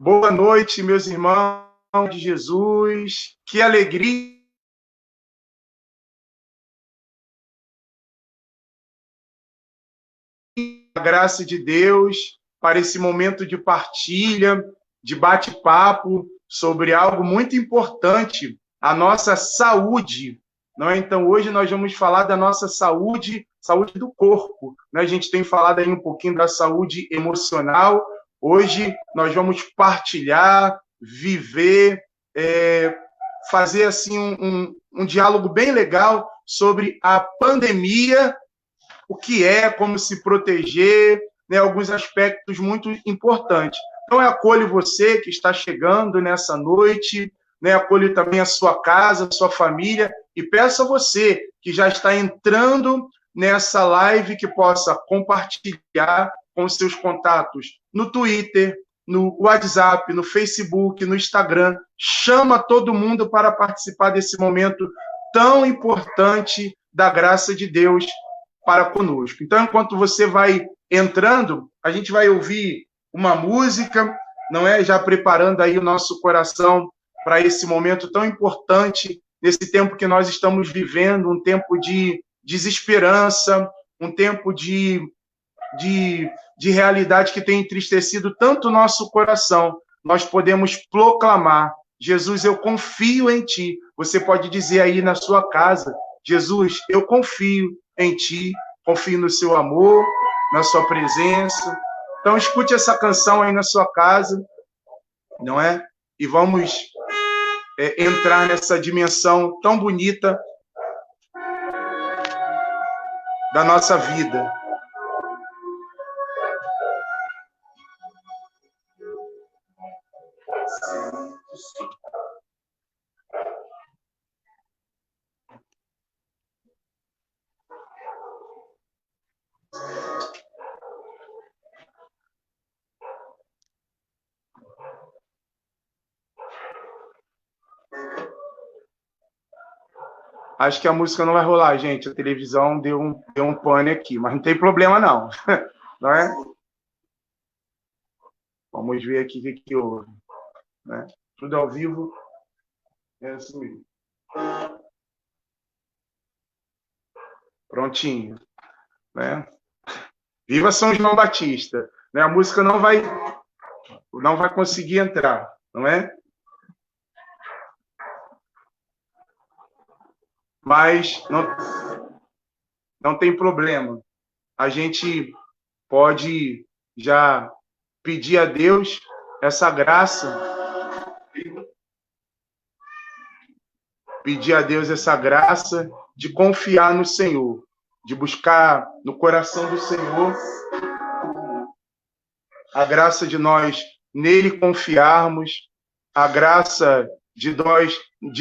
Boa noite, meus irmãos de Jesus. Que alegria, a graça de Deus para esse momento de partilha, de bate-papo sobre algo muito importante, a nossa saúde. Não é? Então, hoje nós vamos falar da nossa saúde, saúde do corpo. Né? A gente tem falado aí um pouquinho da saúde emocional. Hoje nós vamos partilhar, viver, fazer assim um diálogo bem legal sobre a pandemia, o que é, como se proteger, né, alguns aspectos muito importantes. Então, eu acolho você que está chegando nessa noite, né, acolho também a sua casa, a sua família, e peço a você que já está entrando nessa live que possa compartilhar com seus contatos no Twitter, no WhatsApp, no Facebook, no Instagram. Chama todo mundo para participar desse momento tão importante da graça de Deus para conosco. Então, enquanto você vai entrando, a gente vai ouvir uma música, não é? Já preparando aí o nosso coração para esse momento tão importante, nesse tempo que nós estamos vivendo, um tempo de desesperança, um tempo de realidade que tem entristecido tanto o nosso coração. Nós podemos proclamar: Jesus, eu confio em ti. Você pode dizer aí na sua casa: Jesus, eu confio em ti, confio no seu amor, na sua presença. Então, escute essa canção aí na sua casa, não é? E vamos entrar nessa dimensão tão bonita da nossa vida. Acho que a música não vai rolar, gente. A televisão deu um pane aqui, mas não tem problema, não. Não é? Vamos ver aqui o que houve. Né? Tudo ao vivo. É assim mesmo. Prontinho. Né? Viva São João Batista. Né? A música não vai conseguir entrar, não é? Mas não tem problema. A gente pode já pedir a Deus essa graça, de confiar no Senhor, de buscar no coração do Senhor a graça de nós nele confiarmos, a graça de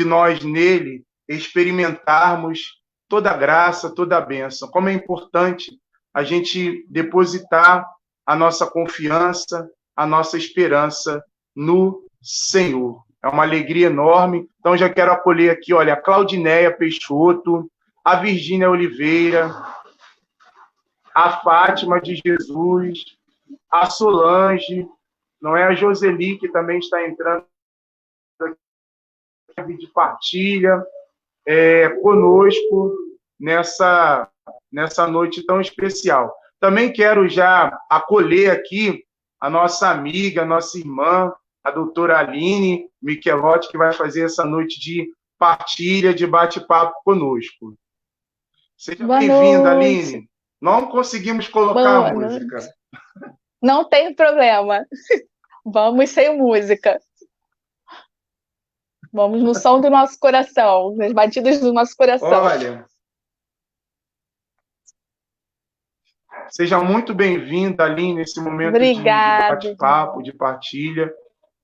nós nele experimentarmos toda a graça, toda a bênção. Como é importante a gente depositar a nossa confiança, a nossa esperança no Senhor. É uma alegria enorme. Então, já quero acolher aqui, olha, a Claudinéia Peixoto, a Virgínia Oliveira, a Fátima de Jesus, a Solange, não é? A Joseli, que também está entrando aqui de partilha conosco nessa noite tão especial. Também quero já acolher aqui a nossa amiga, a nossa irmã, a doutora Aline Michelotti, que vai fazer essa noite de partilha, de bate-papo conosco. Seja bem-vinda, Aline. Não conseguimos colocar a música. Não tem problema. Vamos sem música. Vamos no som do nosso coração, nas batidas do nosso coração. Olha, seja muito bem-vinda, Aline, nesse momento de bate-papo, de partilha.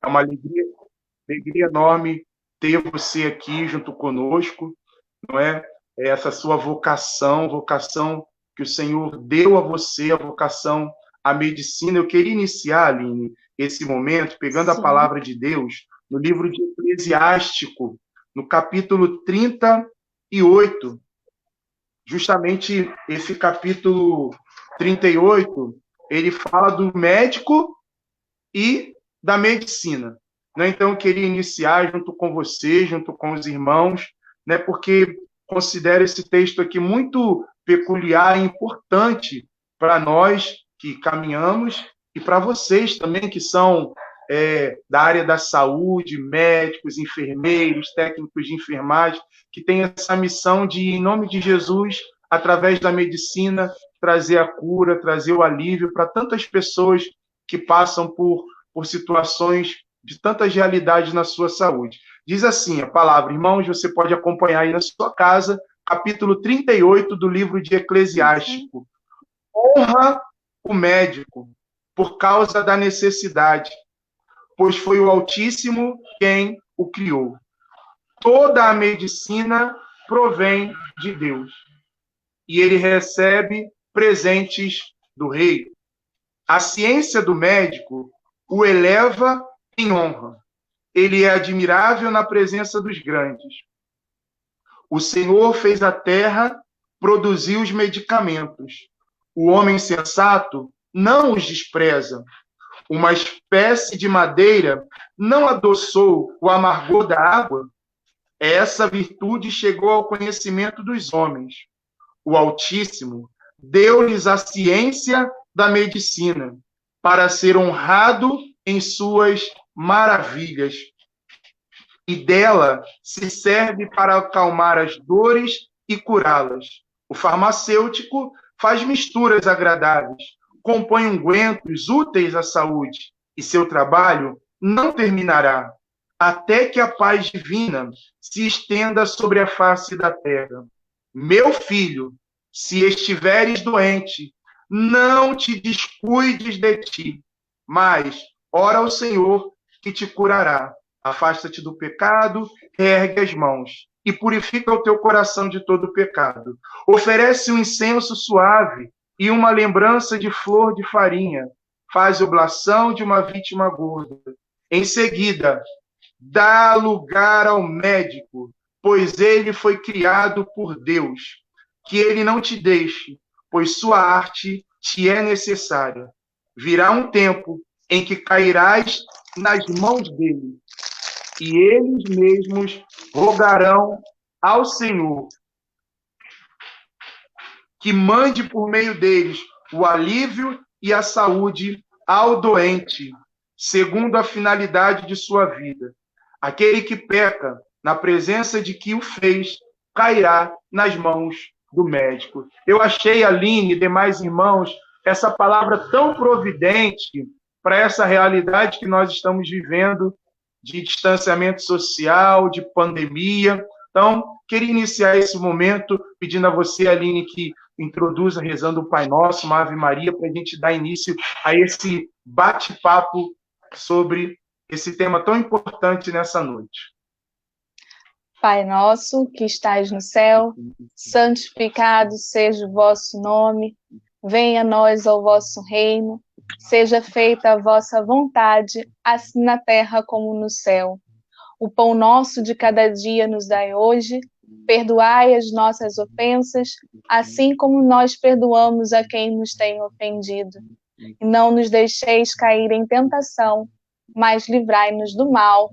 É uma alegria enorme ter você aqui junto conosco, não é? Essa sua vocação que o Senhor deu a você, a vocação à medicina. Eu queria iniciar, Aline, esse momento pegando a palavra de Deus no livro de Eclesiástico, no capítulo 38. Justamente esse capítulo 38, ele fala do médico e da medicina. Né? Então, eu queria iniciar junto com você, junto com os irmãos, né? Porque considero esse texto aqui muito peculiar e importante para nós que caminhamos e para vocês também que são da área da saúde, médicos, enfermeiros, técnicos de enfermagem, que têm essa missão de, em nome de Jesus, através da medicina, trazer a cura, trazer o alívio para tantas pessoas que passam por situações de tantas realidades na sua saúde. Diz assim a palavra, irmãos, você pode acompanhar aí na sua casa, capítulo 38 do livro de Eclesiástico. Honra o médico por causa da necessidade, pois foi o Altíssimo quem o criou. Toda a medicina provém de Deus, e ele recebe presentes do rei. A ciência do médico o eleva em honra. Ele é admirável na presença dos grandes. O Senhor fez a terra, produziu os medicamentos. O homem sensato não os despreza. Uma espécie de madeira não adoçou o amargor da água. Essa virtude chegou ao conhecimento dos homens. O Altíssimo deu-lhes a ciência da medicina, para ser honrado em suas maravilhas. E dela se serve para acalmar as dores e curá-las. O farmacêutico faz misturas agradáveis, compõe ungüentos úteis à saúde, e seu trabalho não terminará, até que a paz divina se estenda sobre a face da terra. Meu filho, se estiveres doente, não te descuides de ti, mas ora ao Senhor que te curará. Afasta-te do pecado, ergue as mãos e purifica o teu coração de todo pecado. Oferece um incenso suave e uma lembrança de flor de farinha. Faz oblação de uma vítima gorda. Em seguida, dá lugar ao médico, pois ele foi criado por Deus. Que ele não te deixe, pois sua arte te é necessária. Virá um tempo em que cairás nas mãos dele, e eles mesmos rogarão ao Senhor que mande por meio deles o alívio e a saúde ao doente, segundo a finalidade de sua vida. Aquele que peca na presença de que o fez, cairá nas mãos do médico. Eu achei, Aline e demais irmãos, essa palavra tão providente para essa realidade que nós estamos vivendo de distanciamento social, de pandemia. Então, queria iniciar esse momento pedindo a você, Aline, que introduza rezando o Pai Nosso, uma Ave Maria, para a gente dar início a esse bate-papo sobre esse tema tão importante nessa noite. Pai nosso, que estais no céu, santificado seja o vosso nome, venha a nós o vosso reino, seja feita a vossa vontade, assim na terra como no céu. O pão nosso de cada dia nos dai hoje, perdoai as nossas ofensas, assim como nós perdoamos a quem nos tem ofendido. E não nos deixeis cair em tentação, mas livrai-nos do mal.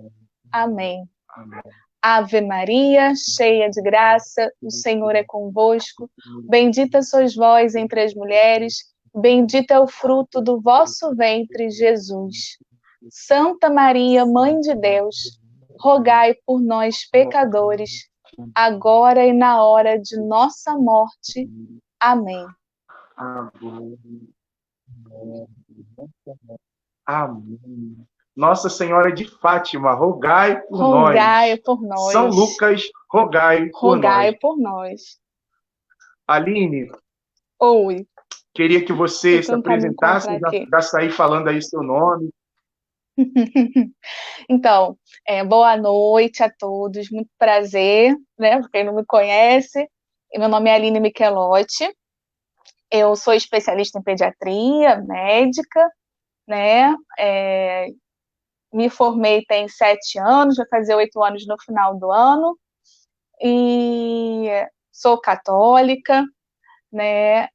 Amém. Amém. Ave Maria, cheia de graça, o Senhor é convosco. Bendita sois vós entre as mulheres, bendito é o fruto do vosso ventre, Jesus. Santa Maria, Mãe de Deus, rogai por nós, pecadores, agora e na hora de nossa morte. Amém. Amém. Nossa Senhora de Fátima, rogai por nós. Rogai por nós. São Lucas, rogai por nós. Rogai por nós. Aline, Oi. queria que você se apresentasse, já sair falando aí seu nome. Então, boa noite a todos, muito prazer, né? Pra quem não me conhece, meu nome é Aline Michelotti, eu sou especialista em pediatria, médica, né? Me formei tem 7 anos, vai fazer 8 anos no final do ano, e sou católica, né?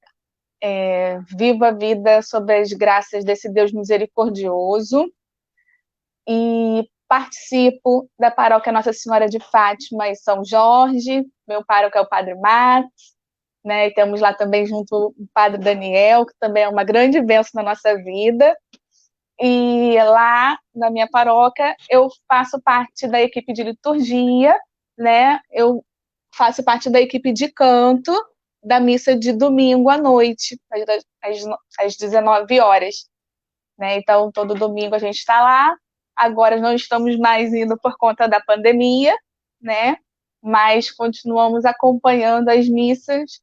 Vivo a vida sob as graças desse Deus misericordioso, e participo da paróquia Nossa Senhora de Fátima e São Jorge. Meu pároco é o Padre Max, né? E temos lá também junto o Padre Daniel, que também é uma grande bênção na nossa vida. E lá na minha paróquia eu faço parte da equipe de liturgia, né? Eu faço parte da equipe de canto da missa de domingo à noite, às 19 horas. Né? Então, todo domingo a gente está lá. Agora não estamos mais indo por conta da pandemia, né? Mas continuamos acompanhando as missas,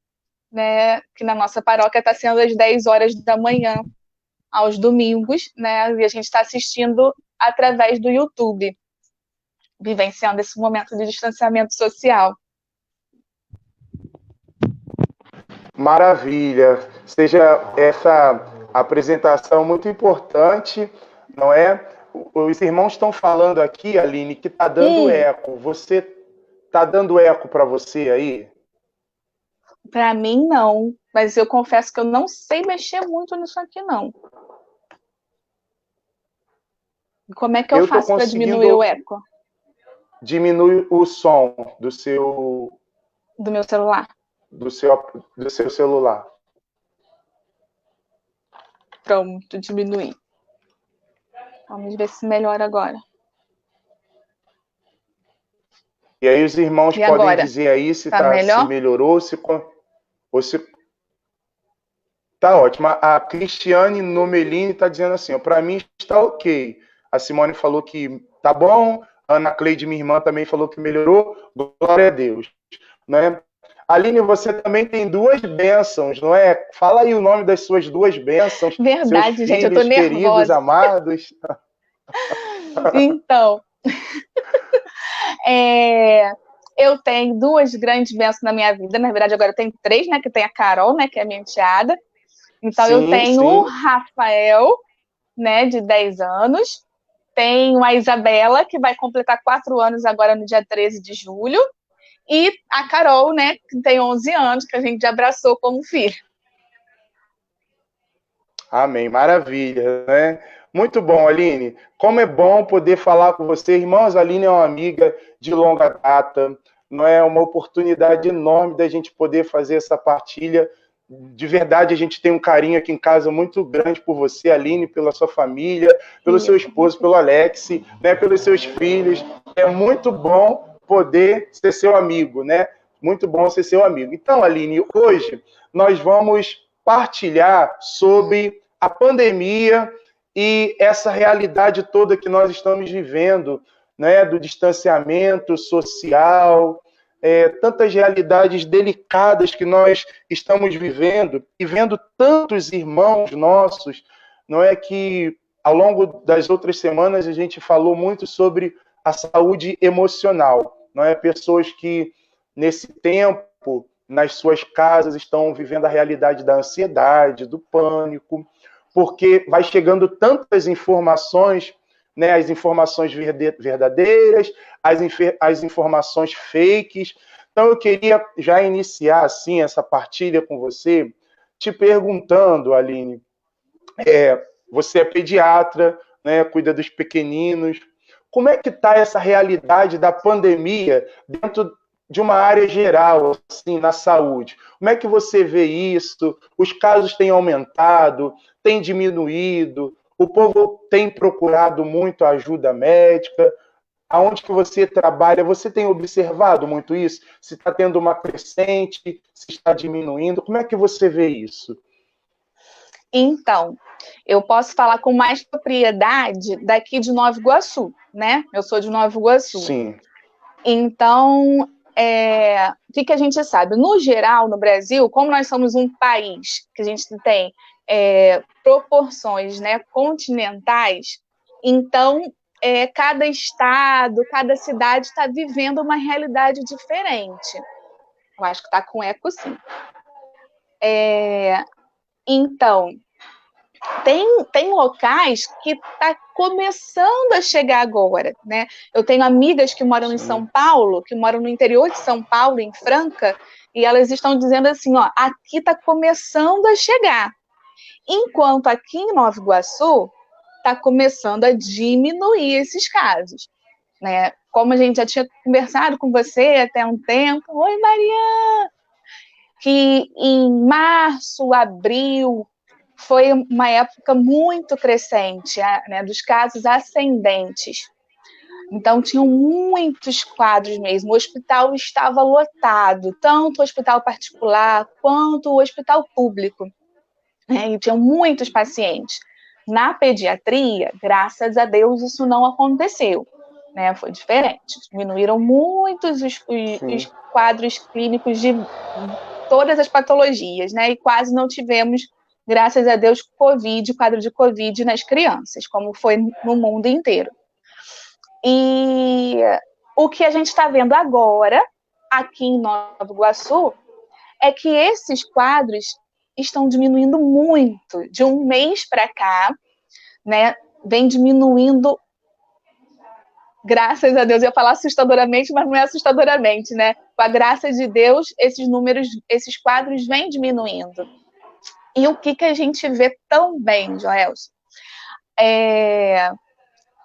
né? Que na nossa paróquia está sendo às 10 horas da manhã, aos domingos, né? E a gente está assistindo através do YouTube, vivenciando esse momento de distanciamento social. Maravilha. Seja essa apresentação muito importante, não é? Os irmãos estão falando aqui, Aline, que está dando eco. Você está dando eco para você aí? Para mim, não. Mas eu confesso que eu não sei mexer muito nisso aqui, não. Como é que eu faço para diminuir o eco? Diminui o som do seu... Do meu celular. Do seu celular. Pronto, diminui. Vamos ver se melhora agora. E aí os irmãos podem dizer aí se melhorou, se tá ótimo. A Cristiane Nomelini está dizendo assim, para mim está ok. A Simone falou que tá bom, a Ana Cleide, minha irmã, também falou que melhorou. Glória a Deus. Né? Aline, você também tem 2 bênçãos, não é? Fala aí o nome das suas 2 bênçãos. Verdade, seus gente, filhos, eu tô nervosa. queridos, amados. Então, eu tenho 2 grandes bênçãos na minha vida. Na verdade, agora eu tenho 3, né? Que tem a Carol, né? Que é minha enteada. Então, eu tenho o Rafael, né? De 10 anos. Tenho a Isabela, que vai completar 4 anos agora no dia 13 de julho. E a Carol, né, que tem 11 anos, que a gente abraçou como filho. Amém, maravilha, né? Muito bom, Aline. Como é bom poder falar com você. Irmãos, a Aline é uma amiga de longa data, não é uma oportunidade enorme da gente poder fazer essa partilha. De verdade, a gente tem um carinho aqui em casa muito grande por você, Aline, pela sua família, pelo seu esposo, pelo Alex, né, pelos seus filhos. É muito bom poder ser seu amigo, né? Muito bom ser seu amigo. Então, Aline, hoje nós vamos partilhar sobre a pandemia e essa realidade toda que nós estamos vivendo, né, do distanciamento social, tantas realidades delicadas que nós estamos vivendo e vendo tantos irmãos nossos, não é que ao longo das outras semanas a gente falou muito sobre a saúde emocional, não é? Pessoas que nesse tempo nas suas casas estão vivendo a realidade da ansiedade, do pânico, porque vai chegando tantas informações, né, as informações verdadeiras, as informações fakes. Então eu queria já iniciar assim essa partilha com você, te perguntando, Aline, você é pediatra, né, cuida dos pequeninos, como é que está essa realidade da pandemia dentro de uma área geral, assim, na saúde? Como é que você vê isso? Os casos têm aumentado, têm diminuído? O povo tem procurado muito ajuda médica? Aonde que você trabalha, você tem observado muito isso? Se está tendo uma crescente, se está diminuindo? Como é que você vê isso? Então, eu posso falar com mais propriedade daqui de Nova Iguaçu, né? Eu sou de Nova Iguaçu. Sim. Então, o que a gente sabe? No geral, no Brasil, como nós somos um país que a gente tem proporções, né, continentais, então cada estado, cada cidade está vivendo uma realidade diferente. Eu acho que está com eco, sim. Então, tem locais que está começando a chegar agora, né? Eu tenho amigas que moram em São Paulo, que moram no interior de São Paulo, em Franca, e elas estão dizendo assim, ó, aqui está começando a chegar. Enquanto aqui em Nova Iguaçu, está começando a diminuir esses casos, né? Como a gente já tinha conversado com você até um tempo, oi Maria, que em março, abril, foi uma época muito crescente, né, dos casos ascendentes. Então, tinham muitos quadros mesmo. O hospital estava lotado, tanto o hospital particular quanto o hospital público, né? E tinham muitos pacientes. Na pediatria, graças a Deus, isso não aconteceu, né? Foi diferente. Diminuíram muitos os quadros clínicos de todas as patologias, né? E quase não tivemos, graças a Deus, quadro de Covid nas crianças, como foi no mundo inteiro. E o que a gente está vendo agora, aqui em Nova Iguaçu, é que esses quadros estão diminuindo muito. De um mês para cá, né, vem diminuindo, graças a Deus. Eu ia falar assustadoramente, mas não é assustadoramente, né? Com a graça de Deus, esses números, esses quadros vêm diminuindo. E o que a gente vê também, Joelson,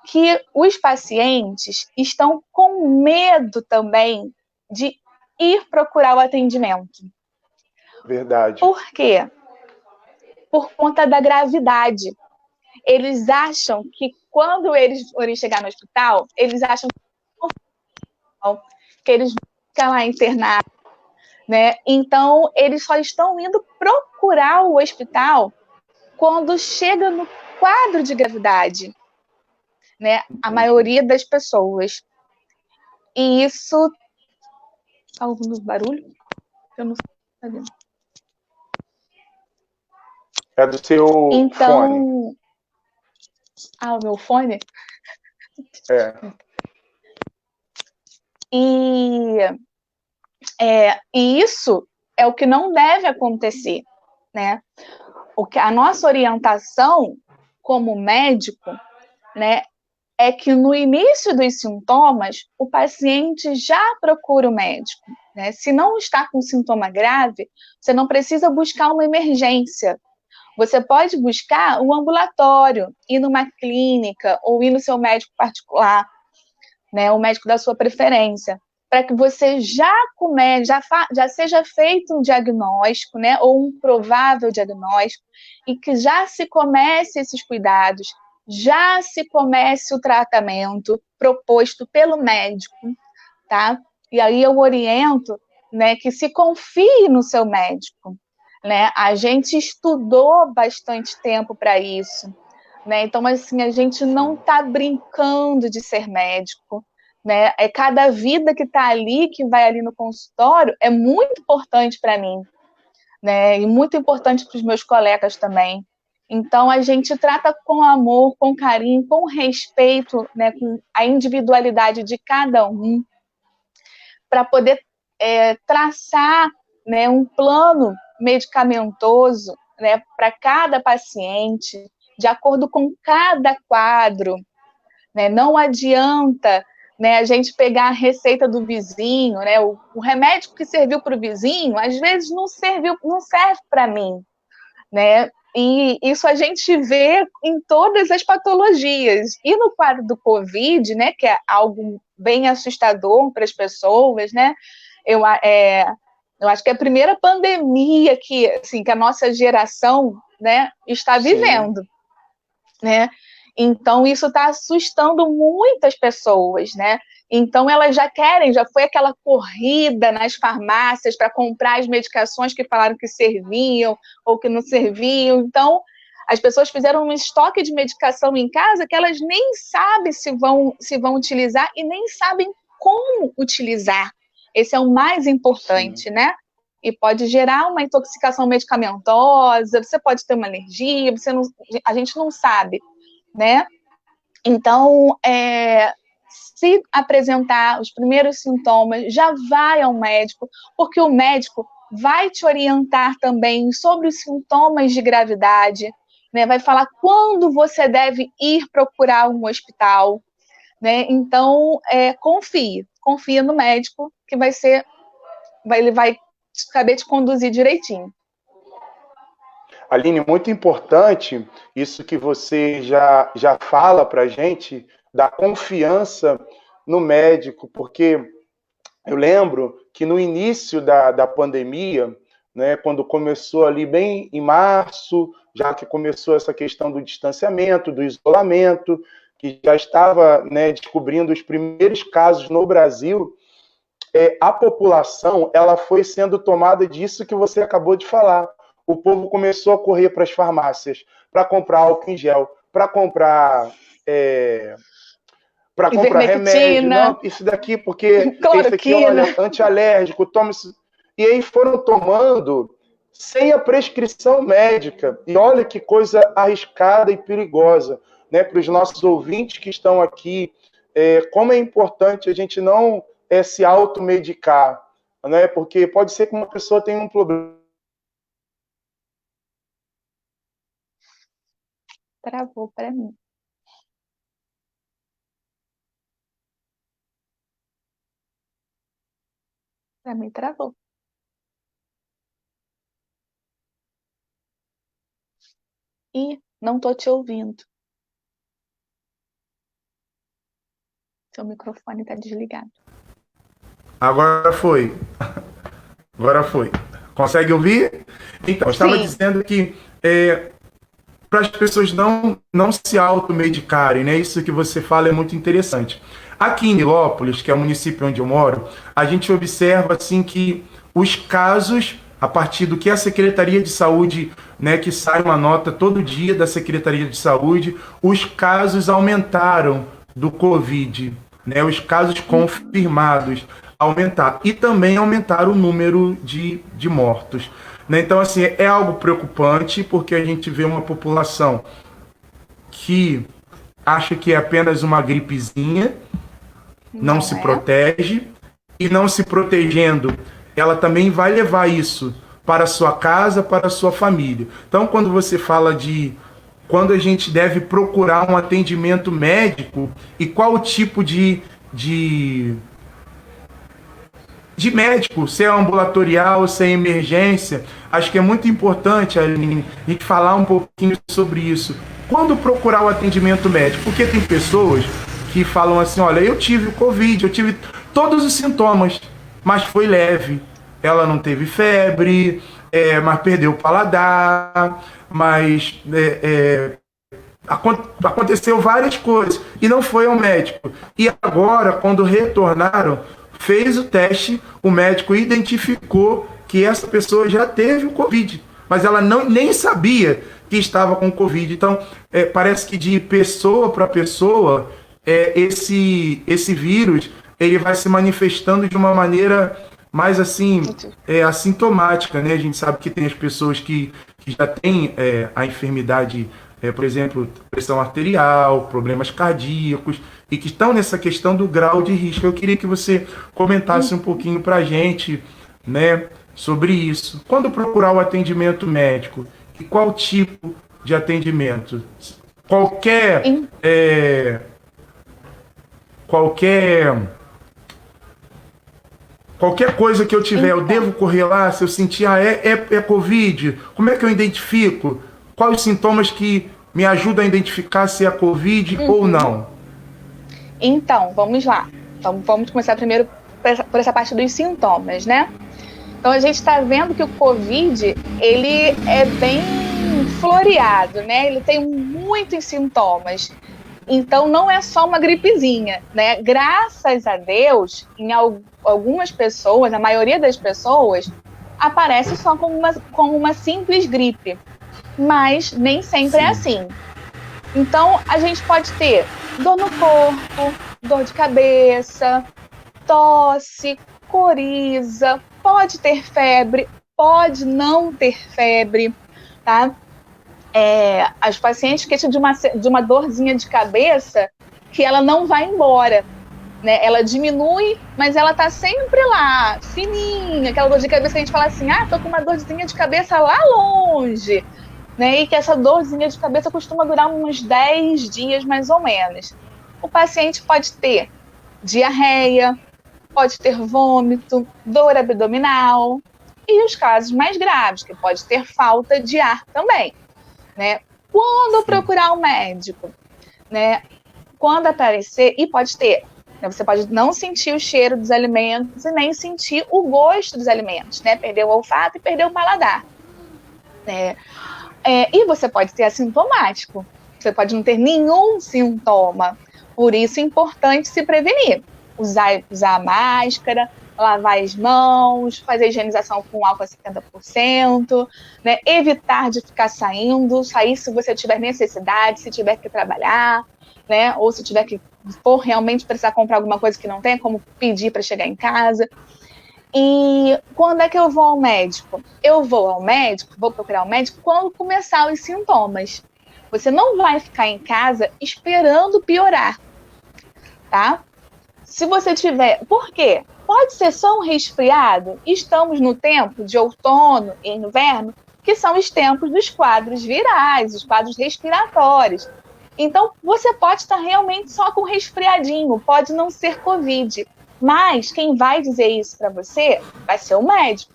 que os pacientes estão com medo também de ir procurar o atendimento. Verdade. Por quê? Por conta da gravidade. Eles acham que quando eles forem chegar no hospital, eles acham que eles vão ficar lá internados, né? Então, eles só estão indo procurar o hospital quando chega no quadro de gravidade, né? A maioria das pessoas. E isso... Tá ouvindo barulho? Eu não sei. É do seu fone. O meu fone? E isso é o que não deve acontecer, né? A nossa orientação como médico, né, é que no início dos sintomas, o paciente já procura o médico, né? Se não está com sintoma grave, você não precisa buscar uma emergência. Você pode buscar um ambulatório, ir numa clínica ou ir no seu médico particular, né, o médico da sua preferência, para que você já seja feito um diagnóstico, né, ou um provável diagnóstico, e que já se comece esses cuidados, já se comece o tratamento proposto pelo médico, tá? E aí eu oriento, né, que se confie no seu médico, né? A gente estudou bastante tempo para isso, né? Então, assim, a gente não está brincando de ser médico, né? Cada vida que está ali, que vai ali no consultório, é muito importante para mim, né? E muito importante para os meus colegas também. Então, a gente trata com amor, com carinho, com respeito, né? Com a individualidade de cada um, para poder traçar, né, um plano medicamentoso, né, para cada paciente, de acordo com cada quadro, né? Não adianta, né, a gente pegar a receita do vizinho, né? O remédio que serviu para o vizinho, às vezes não serve para mim, né? E isso a gente vê em todas as patologias. E no quadro do Covid, né, que é algo bem assustador para as pessoas, né? Eu acho que é a primeira pandemia que, assim, que a nossa geração, né, está vivendo, né? Então, isso está assustando muitas pessoas, né? Então, elas já foi aquela corrida nas farmácias para comprar as medicações que falaram que serviam ou que não serviam. Então, as pessoas fizeram um estoque de medicação em casa que elas nem sabem se vão utilizar e nem sabem como utilizar. Esse é o mais importante, né? E pode gerar uma intoxicação medicamentosa, você pode ter uma alergia, a gente não sabe, né? Então, se apresentar os primeiros sintomas, já vai ao médico, porque o médico vai te orientar também sobre os sintomas de gravidade, né? Vai falar quando você deve ir procurar um hospital, né? Então, confia no médico, que ele vai saber te conduzir direitinho. Aline, muito importante isso que você já fala para a gente, da confiança no médico, porque eu lembro que no início da pandemia, né, quando começou ali bem em março, já que começou essa questão do distanciamento, do isolamento, que já estava, né, descobrindo os primeiros casos no Brasil, a população ela foi sendo tomada disso que você acabou de falar. O povo começou a correr para as farmácias para comprar álcool em gel, é, para comprar remédio, Ivermectina, não, isso daqui, porque esse aqui, cloroquina. olha, antialérgico, toma isso. E aí foram tomando sem a prescrição médica. E olha que coisa arriscada e perigosa, né, para os nossos ouvintes que estão aqui, como é importante a gente não se automedicar, né, porque pode ser que uma pessoa tenha um problema. Travou para mim. Para mim, travou. Ih, não tô te ouvindo. Seu microfone está desligado. Agora foi. Agora foi. Consegue ouvir? Então, eu estava dizendo que para as pessoas não se automedicarem, né? Isso que você fala é muito interessante. Aqui em Nilópolis, que é o município onde eu moro, a gente observa assim que os casos, a partir do que a Secretaria de Saúde, né, que sai uma nota todo dia da Secretaria de Saúde, os casos aumentaram do Covid, né? Os casos confirmados aumentaram e também aumentaram o número de mortos. Né? Então, assim, é algo preocupante porque a gente vê uma população que acha que é apenas uma gripezinha, não se protege, e não se protegendo, ela também vai levar isso para a sua casa, para a sua família. Então, quando você fala de quando a gente deve procurar um atendimento médico e qual tipo de médico, se é ambulatorial, se é emergência, acho que é muito importante, Aline, a gente falar um pouquinho sobre isso. Quando procurar o atendimento médico? Porque tem pessoas que falam assim, olha, eu tive o Covid, eu tive todos os sintomas, mas foi leve. Ela não teve febre, mas perdeu o paladar, mas aconteceu várias coisas e não foi ao médico. E agora, quando retornaram, fez o teste, o médico identificou que essa pessoa já teve o Covid, mas ela nem sabia que estava com Covid. Então, parece que de pessoa para pessoa, esse vírus ele vai se manifestando de uma maneira mais assim, assintomática, né? A gente sabe que tem as pessoas que já têm a enfermidade, por exemplo, pressão arterial, problemas cardíacos, e que estão nessa questão do grau de risco. Eu queria que você comentasse um pouquinho para a gente, né, sobre isso. Quando procurar o atendimento médico, e qual tipo de atendimento? Qualquer coisa que eu tiver, eu devo correr lá, se eu sentir, é Covid, como é que eu identifico? Quais os sintomas que me ajudam a identificar se é Covid ou não? Então, vamos lá. Então, vamos começar primeiro por essa parte dos sintomas, né? Então, a gente está vendo que o Covid, ele é bem floreado, né? Ele tem muitos sintomas. Então, não é só uma gripezinha, né? Graças a Deus, em algumas pessoas, a maioria das pessoas, aparece só como uma simples gripe. Mas nem sempre é assim. Então, a gente pode ter dor no corpo, dor de cabeça, tosse, coriza, pode ter febre, pode não ter febre, tá? As pacientes queixam de uma dorzinha de cabeça que ela não vai embora, né? Ela diminui, mas ela tá sempre lá, fininha, aquela dor de cabeça que a gente fala assim, tô com uma dorzinha de cabeça lá longe, né? E que essa dorzinha de cabeça costuma durar uns 10 dias, mais ou menos. O paciente pode ter diarreia, pode ter vômito, dor abdominal, e os casos mais graves, que pode ter falta de ar também, né? Quando procurar um médico, né? Quando aparecer, e pode ter, né? Você pode não sentir o cheiro dos alimentos e nem sentir o gosto dos alimentos, né? Perder o olfato e perder o paladar, né? E você pode ter assintomático, você pode não ter nenhum sintoma, por isso é importante se prevenir, usar a máscara, lavar as mãos, fazer a higienização com álcool a 70%, né? Evitar de ficar sair se você tiver necessidade, se tiver que trabalhar, né? Ou se tiver que for realmente precisar comprar alguma coisa que não tem, como pedir para chegar em casa. E quando é que eu vou ao médico? Eu vou ao médico, vou procurar o médico quando começar os sintomas. Você não vai ficar em casa esperando piorar, tá? Se você tiver... Por quê? Pode ser só um resfriado. Estamos no tempo de outono e inverno, que são os tempos dos quadros virais, os quadros respiratórios. Então, você pode estar realmente só com resfriadinho, pode não ser Covid. Mas quem vai dizer isso para você vai ser o médico,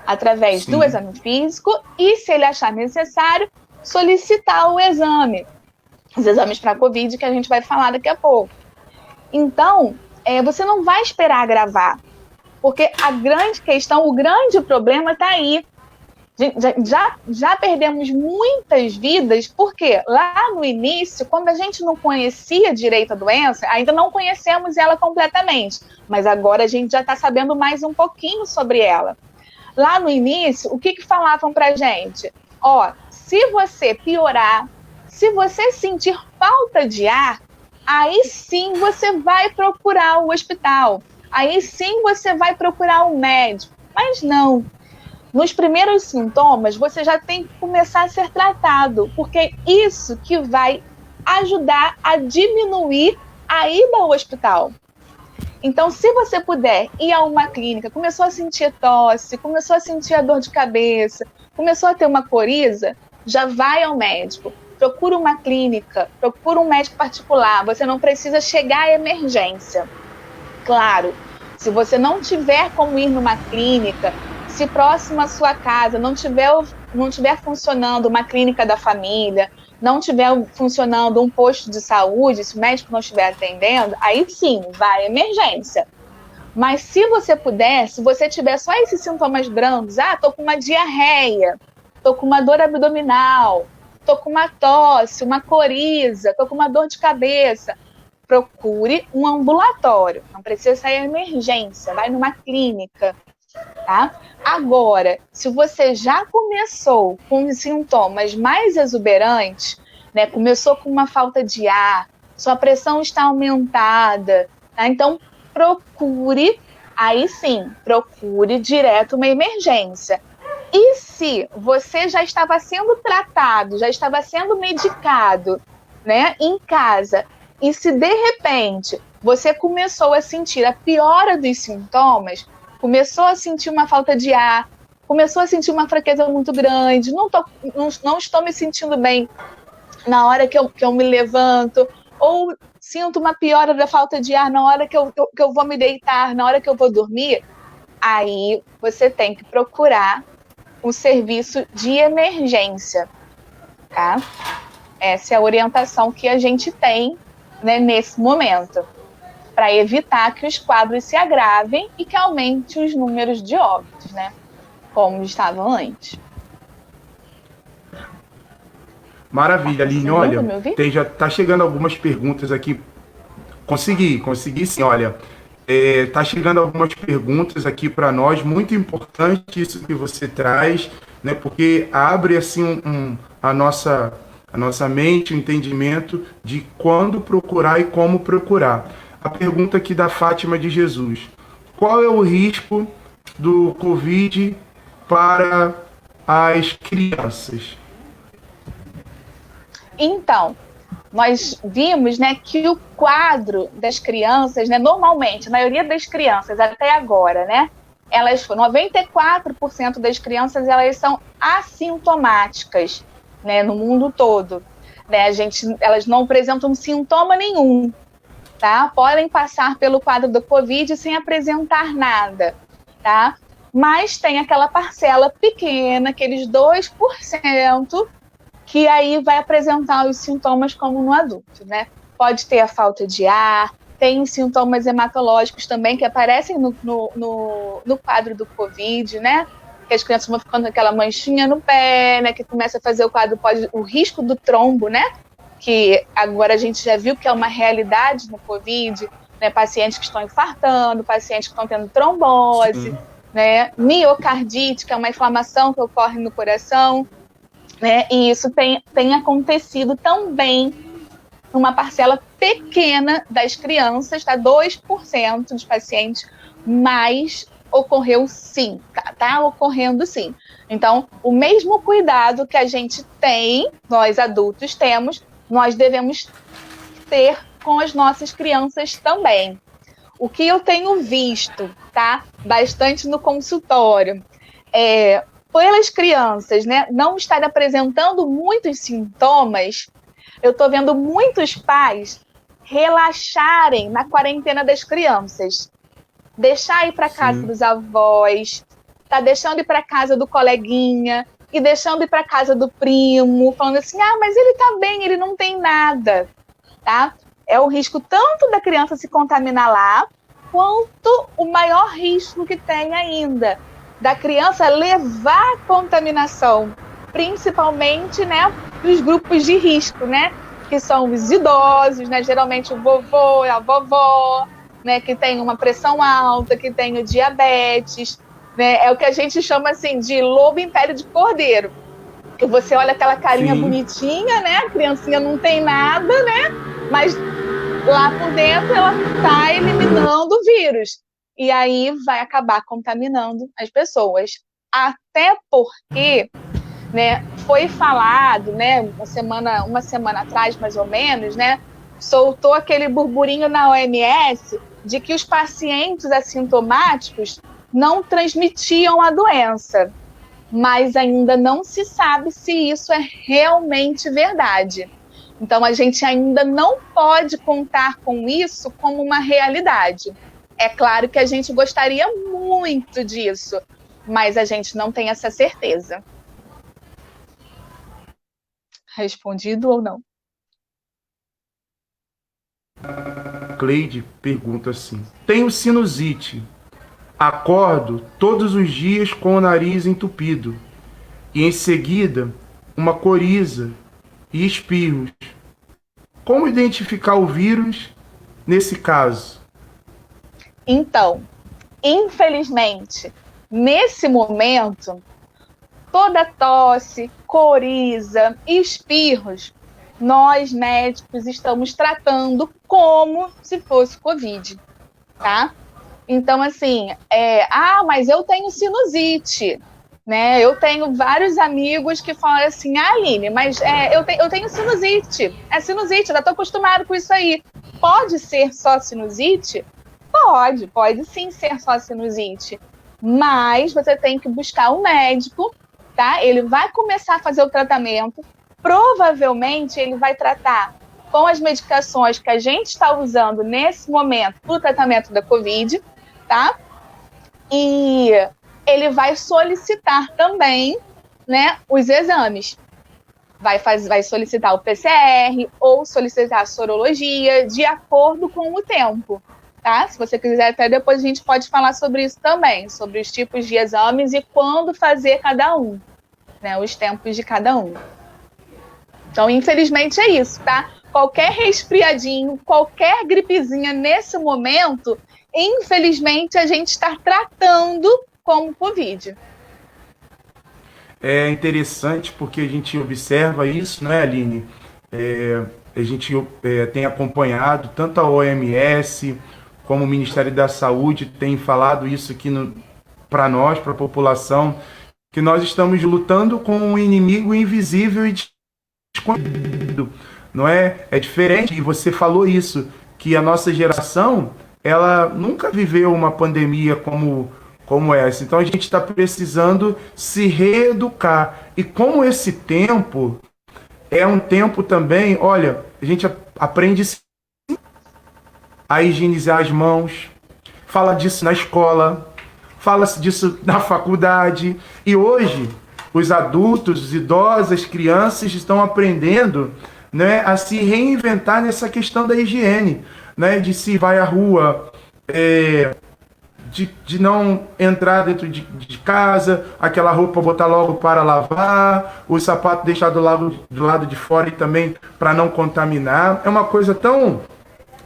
através do exame físico e, se ele achar necessário, solicitar o exame. Os exames para Covid, que a gente vai falar daqui a pouco. Então, você não vai esperar agravar, porque a grande questão, o grande problema está aí. Já perdemos muitas vidas, porque lá no início, quando a gente não conhecia direito a doença, ainda não conhecemos ela completamente, mas agora a gente já está sabendo mais um pouquinho sobre ela. Lá no início, o que falavam para a gente? Se você piorar, se você sentir falta de ar, aí sim você vai procurar o hospital, aí sim você vai procurar um médico, mas não. Nos primeiros sintomas, você já tem que começar a ser tratado, porque é isso que vai ajudar a diminuir a ida ao hospital. Então, se você puder ir a uma clínica, começou a sentir tosse, começou a sentir a dor de cabeça, começou a ter uma coriza, já vai ao médico. Procura uma clínica, procura um médico particular. Você não precisa chegar à emergência. Claro, se você não tiver como ir numa clínica, se próximo à sua casa não tiver funcionando uma clínica da família, não tiver funcionando um posto de saúde, se o médico não estiver atendendo, aí sim, vai à emergência. Mas se você puder, se você tiver só esses sintomas brandos, tô com uma diarreia, tô com uma dor abdominal, tô com uma tosse, uma coriza, tô com uma dor de cabeça, procure um ambulatório, não precisa sair à emergência, vai numa clínica, tá? Agora, se você já começou com sintomas mais exuberantes, né, começou com uma falta de ar, sua pressão está aumentada, tá? Então procure direto uma emergência. E se você já estava sendo tratado, já estava sendo medicado, né, em casa, e se de repente você começou a sentir a piora dos sintomas, começou a sentir uma falta de ar, começou a sentir uma fraqueza muito grande, não estou me sentindo bem na hora que eu me levanto, ou sinto uma piora da falta de ar na hora que eu vou me deitar, na hora que eu vou dormir, aí você tem que procurar um serviço de emergência, tá? Essa é a orientação que a gente tem, né, nesse momento, para evitar que os quadros se agravem e que aumente os números de óbitos, né? Como estavam antes. Maravilha, Aline. Olha, já tá chegando algumas perguntas aqui. Consegui sim, olha. Tá chegando algumas perguntas aqui para nós, muito importante isso que você traz, né? Porque abre assim a nossa mente, o entendimento de quando procurar e como procurar. A pergunta aqui da Fátima de Jesus: qual é o risco do Covid para as crianças? Então, nós vimos, né, que o quadro das crianças, né, normalmente, a maioria das crianças até agora, né, 94% das crianças, elas são assintomáticas, né, no mundo todo, né, elas não apresentam sintoma nenhum, tá? Podem passar pelo quadro do Covid sem apresentar nada, tá? Mas tem aquela parcela pequena, aqueles 2%, que aí vai apresentar os sintomas como no adulto, né? Pode ter a falta de ar, tem sintomas hematológicos também que aparecem no quadro do Covid, né? Que as crianças vão ficando com aquela manchinha no pé, né? Que começa a fazer o quadro, o risco do trombo, né? Que agora a gente já viu que é uma realidade no Covid, né? Pacientes que estão infartando, pacientes que estão tendo trombose, né? Miocardite, que é uma inflamação que ocorre no coração, né? E isso tem acontecido também numa parcela pequena das crianças, tá? 2% dos pacientes, mas ocorreu sim, tá ocorrendo sim. Então, o mesmo cuidado que a gente tem, nós adultos temos, nós devemos ter com as nossas crianças também. O que eu tenho visto, tá? Bastante no consultório, pelas crianças, né, não estarem apresentando muitos sintomas, eu estou vendo muitos pais relaxarem na quarentena das crianças. Deixar ir para casa dos avós, tá deixando ir para casa do coleguinha, e deixando ir para casa do primo, falando assim, mas ele tá bem, ele não tem nada, tá? É o risco tanto da criança se contaminar lá, quanto o maior risco que tem ainda, da criança levar contaminação, principalmente, né, dos grupos de risco, né, que são os idosos, né, geralmente o vovô e a vovó, né, que tem uma pressão alta, que tem o diabetes, né, é o que a gente chama assim de lobo em pele de cordeiro, que você olha aquela carinha bonitinha, né, a criancinha não tem nada, né, mas lá por dentro ela está eliminando o vírus. E aí vai acabar contaminando as pessoas. Até porque, né, foi falado, né, uma semana atrás, mais ou menos, né, soltou aquele burburinho na OMS de que os pacientes assintomáticos não transmitiam a doença. Mas ainda não se sabe se isso é realmente verdade. Então, a gente ainda não pode contar com isso como uma realidade. É claro que a gente gostaria muito disso, mas a gente não tem essa certeza. Respondido ou não? Cleide pergunta assim: tenho sinusite. Acordo todos os dias com o nariz entupido e em seguida uma coriza e espirros. Como identificar o vírus nesse caso? Então, infelizmente, nesse momento, toda tosse, coriza e espirros, nós médicos estamos tratando como se fosse Covid, tá? Então, assim, mas eu tenho sinusite, né? Eu tenho vários amigos que falam assim, Aline, mas eu tenho sinusite, é sinusite, já estou acostumado com isso aí. Pode ser só sinusite? Pode sim ser só sinusite, mas você tem que buscar um médico, tá? Ele vai começar a fazer o tratamento, provavelmente ele vai tratar com as medicações que a gente está usando nesse momento para o tratamento da Covid, tá? E ele vai solicitar também, né, os exames. Vai solicitar o PCR ou solicitar a sorologia de acordo com o tempo, tá? Se você quiser, até depois a gente pode falar sobre isso também, sobre os tipos de exames e quando fazer cada um, né, os tempos de cada um. Então, infelizmente, é isso, tá? Qualquer resfriadinho, qualquer gripezinha nesse momento, infelizmente, a gente está tratando como Covid. É interessante porque a gente observa isso, né, Aline? A gente tem acompanhado tanto a OMS como o Ministério da Saúde tem falado isso aqui para nós, para a população, que nós estamos lutando com um inimigo invisível e desconhecido, não é? É diferente, e você falou isso, que a nossa geração, ela nunca viveu uma pandemia como essa. Então a gente está precisando se reeducar. E como esse tempo é um tempo também, olha, a gente aprende a higienizar as mãos, fala disso na escola, fala-se disso na faculdade. E hoje, os adultos, os idosos, as crianças estão aprendendo, né, a se reinventar nessa questão da higiene, né, de se vai à rua, de não entrar dentro de casa, aquela roupa botar logo para lavar, o sapato deixar do lado de fora e também para não contaminar. É uma coisa tão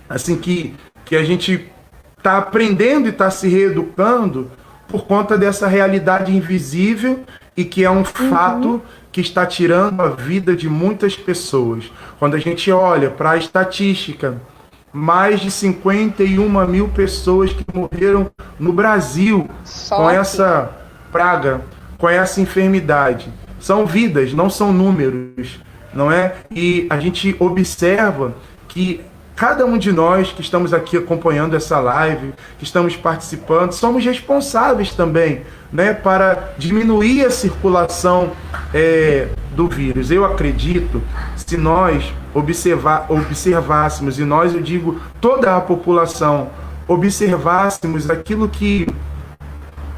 assim que a gente está aprendendo e está se reeducando por conta dessa realidade invisível e que é um fato que está tirando a vida de muitas pessoas. Quando a gente olha para a estatística, mais de 51 mil pessoas que morreram no Brasil com essa praga, com essa enfermidade. São vidas, não são números, não é? E a gente observa que cada um de nós que estamos aqui acompanhando essa live, que estamos participando, somos responsáveis também, né, para diminuir a circulação do vírus. Eu acredito, se nós observássemos, e nós, eu digo, toda a população, observássemos aquilo que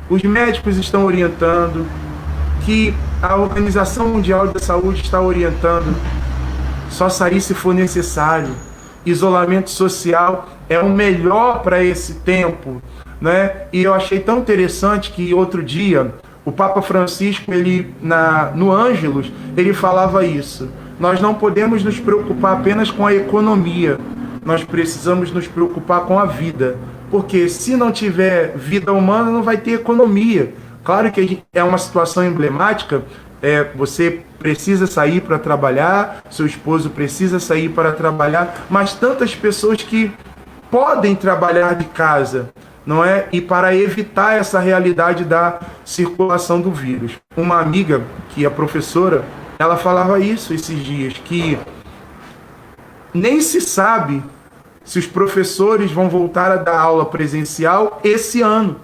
os médicos estão orientando, que a Organização Mundial da Saúde está orientando, só sair se for necessário. Isolamento social é o melhor para esse tempo, né? E eu achei tão interessante que outro dia o Papa Francisco, no Ângelus, ele falava isso. Nós não podemos nos preocupar apenas com a economia, nós precisamos nos preocupar com a vida, porque se não tiver vida humana, não vai ter economia. Claro que é uma situação emblemática, você precisa sair para trabalhar, seu esposo precisa sair para trabalhar, mas tantas pessoas que podem trabalhar de casa, não é? E para evitar essa realidade da circulação do vírus. Uma amiga, que é professora, ela falava isso esses dias, que nem se sabe se os professores vão voltar a dar aula presencial esse ano,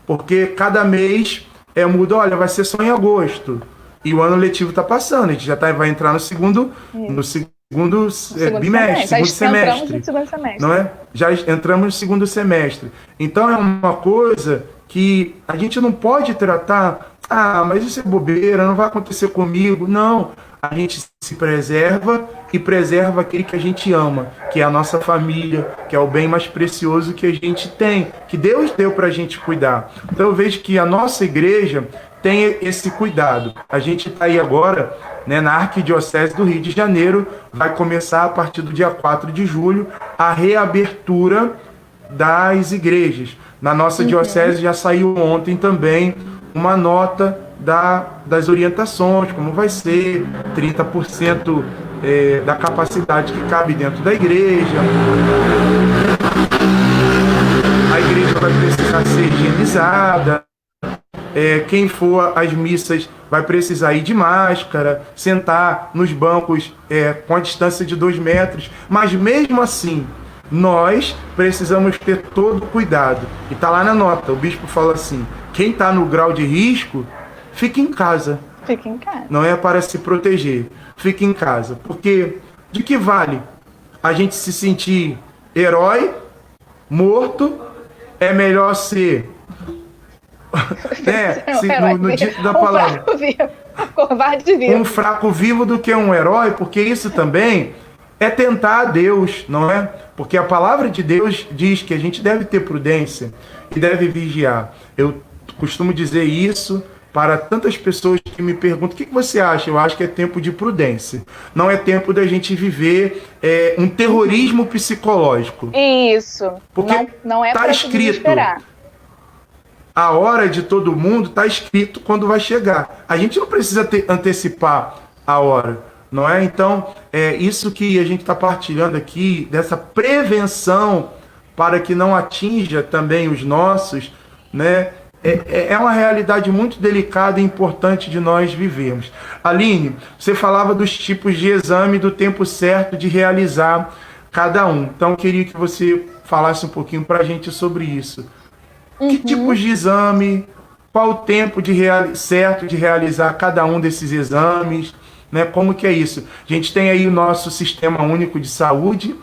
porque cada mês muda, olha, vai ser só em agosto. E o ano letivo está passando, a gente já vai entrar no segundo bimestre, segundo semestre. Não é? Já entramos no segundo semestre. Então é uma coisa que a gente não pode tratar, mas isso é bobeira, não vai acontecer comigo. Não, a gente se preserva e preserva aquele que a gente ama, que é a nossa família, que é o bem mais precioso que a gente tem, que Deus deu para a gente cuidar. Então eu vejo que a nossa igreja tem esse cuidado. A gente está aí agora, né, na Arquidiocese do Rio de Janeiro, vai começar a partir do dia 4 de julho a reabertura das igrejas. Na nossa diocese já saiu ontem também uma nota das orientações, como vai ser 30% da capacidade que cabe dentro da igreja. A igreja vai precisar ser higienizada. Quem for às missas vai precisar ir de máscara, sentar nos bancos com a distância de 2 metros, mas mesmo assim, nós precisamos ter todo cuidado. E está lá na nota, o bispo fala assim, quem está no grau de risco, fique em casa. Fique em casa. Não é para se proteger, fique em casa. Porque de que vale a gente se sentir herói, morto, é melhor ser... no dito da palavra, um fraco vivo do que um herói, porque isso também é tentar a Deus, não é? Porque a palavra de Deus diz que a gente deve ter prudência e deve vigiar. Eu costumo dizer isso para tantas pessoas que me perguntam, o que você acha? Eu acho que é tempo de prudência. Não é tempo da gente viver um terrorismo psicológico. Isso. Porque não é para escrito. Esperar. A hora de todo mundo está escrito quando vai chegar. A gente não precisa antecipar a hora, não é? Então, é isso que a gente está partilhando aqui, dessa prevenção para que não atinja também os nossos, né? É uma realidade muito delicada e importante de nós vivermos. Aline, você falava dos tipos de exame, do tempo certo de realizar cada um. Então, eu queria que você falasse um pouquinho para a gente sobre isso. Que tipos de exame, qual o tempo certo de realizar cada um desses exames, né? Como que é isso? A gente tem aí o nosso Sistema Único de Saúde,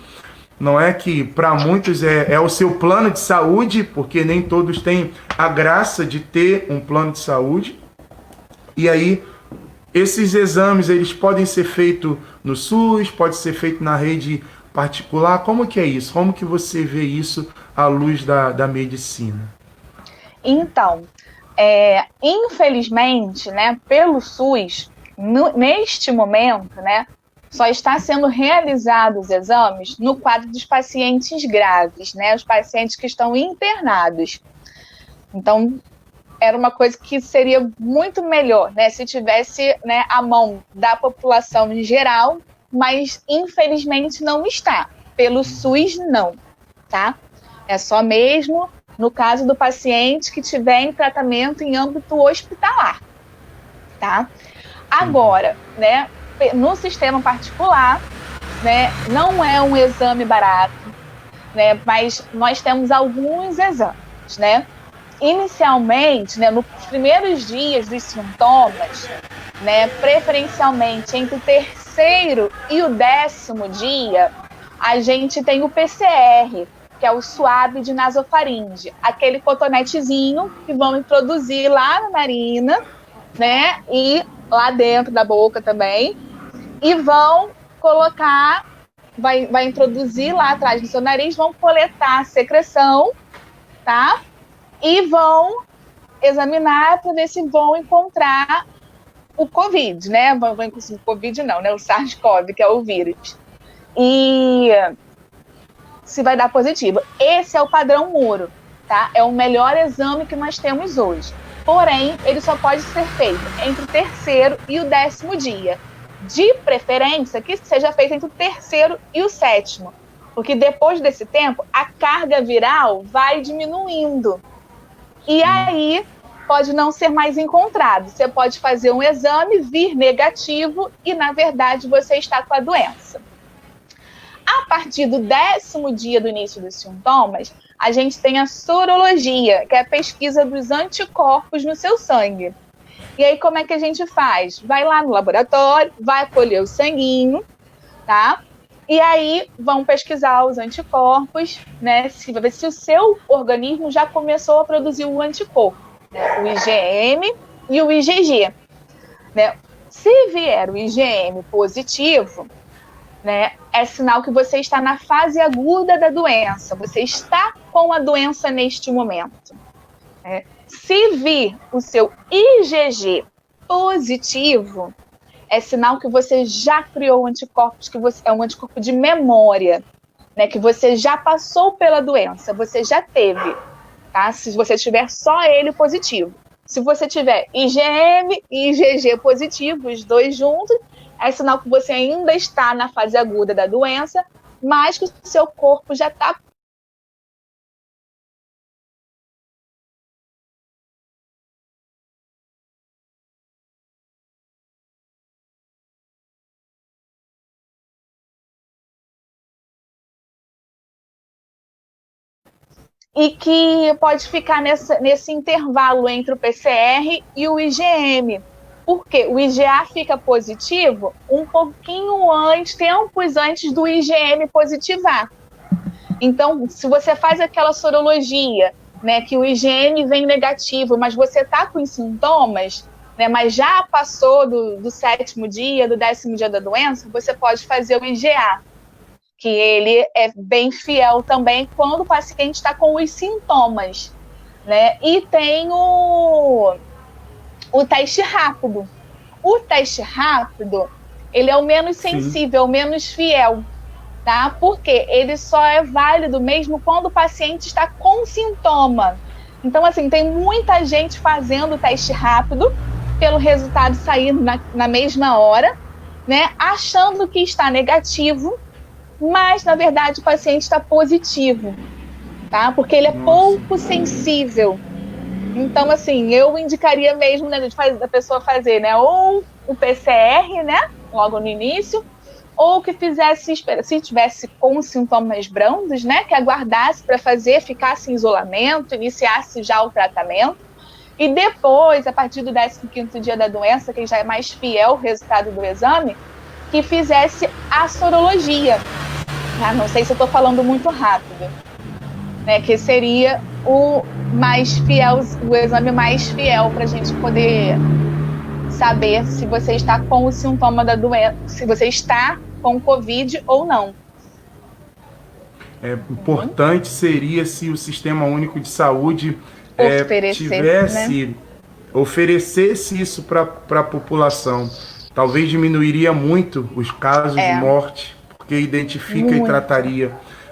não é, que para muitos é o seu plano de saúde, porque nem todos têm a graça de ter um plano de saúde. E aí, esses exames, eles podem ser feitos no SUS, pode ser feito na rede particular. Como que é isso? Como que você vê isso à luz da medicina? Então, infelizmente, né, pelo SUS, neste momento, né, só está sendo realizados os exames no quadro dos pacientes graves, né, os pacientes que estão internados. Então, era uma coisa que seria muito melhor, né, se tivesse, né, a mão da população em geral, mas infelizmente não está. Pelo SUS, não, tá? É só mesmo no caso do paciente que tiver em tratamento em âmbito hospitalar, tá? Agora, né, no sistema particular, né, não é um exame barato, né, mas nós temos alguns exames, né? Inicialmente, né, nos primeiros dias dos sintomas, né, preferencialmente entre o 3º e o 10º dia, a gente tem o PCR, que é o suave de nasofaringe, aquele cotonetezinho que vão introduzir lá na narina, né, e lá dentro da boca também, e vão colocar, vai introduzir lá atrás do seu nariz, vão coletar a secreção, tá? E vão examinar para ver se vão encontrar o Covid, né? O Covid não, né? O SARS-CoV, que é o vírus. E se vai dar positivo. Esse é o padrão Muro, tá? É o melhor exame que nós temos hoje. Porém, ele só pode ser feito entre o 3º e o 10º dia. De preferência, que seja feito entre o 3º e o 7º. Porque depois desse tempo, a carga viral vai diminuindo. E aí, pode não ser mais encontrado. Você pode fazer um exame, vir negativo e, na verdade, você está com a doença. A partir do 10º dia do início dos sintomas, a gente tem a sorologia, que é a pesquisa dos anticorpos no seu sangue. E aí, como é que a gente faz? Vai lá no laboratório, vai colher o sanguinho, tá? E aí, vão pesquisar os anticorpos, né? Vai ver se o seu organismo já começou a produzir o anticorpo, né? O IgM e o IgG, né? Se vier o IgM positivo, né, é sinal que você está na fase aguda da doença, você está com a doença neste momento. Né? Se vir o seu IgG positivo, é sinal que você já criou anticorpos, que é um anticorpo de memória, né, que você já passou pela doença, você já teve, tá? Se você tiver só ele positivo. Se você tiver IgM e IgG positivo, os dois juntos, é sinal que você ainda está na fase aguda da doença, mas que o seu corpo já está e que pode ficar nesse intervalo entre o PCR e o IgM. Por quê? O IgA fica positivo um pouquinho antes, tempos antes do IgM positivar. Então, se você faz aquela sorologia, né, que o IgM vem negativo, mas você está com os sintomas, né, mas já passou do 7º dia, do 10º dia da doença, você pode fazer o IgA, que ele é bem fiel também quando o paciente está com os sintomas, né? E tem o teste rápido. O teste rápido, ele é o menos sensível, o menos fiel, tá? Porque ele só é válido mesmo quando o paciente está com sintoma. Então, assim, tem muita gente fazendo o teste rápido pelo resultado sair na mesma hora, né? Achando que está negativo, mas, na verdade, o paciente está positivo, tá? Porque ele é pouco sensível. Então, assim, eu indicaria mesmo, né, da pessoa fazer, né, ou o PCR, né, logo no início, ou que fizesse, se tivesse com sintomas brandos, né, que aguardasse para fazer, ficasse em isolamento, iniciasse já o tratamento, e depois, a partir do 15º dia da doença, que já é mais fiel o resultado do exame, que fizesse a sorologia. Não sei se eu estou falando muito rápido, né, que seria o mais fiel, o exame mais fiel para a gente poder saber se você está com o sintoma da doença, se você está com Covid ou não. Importante seria se o Sistema Único de Saúde oferecesse isso para a população. Talvez diminuiria muito os casos de morte, porque identifica e trataria.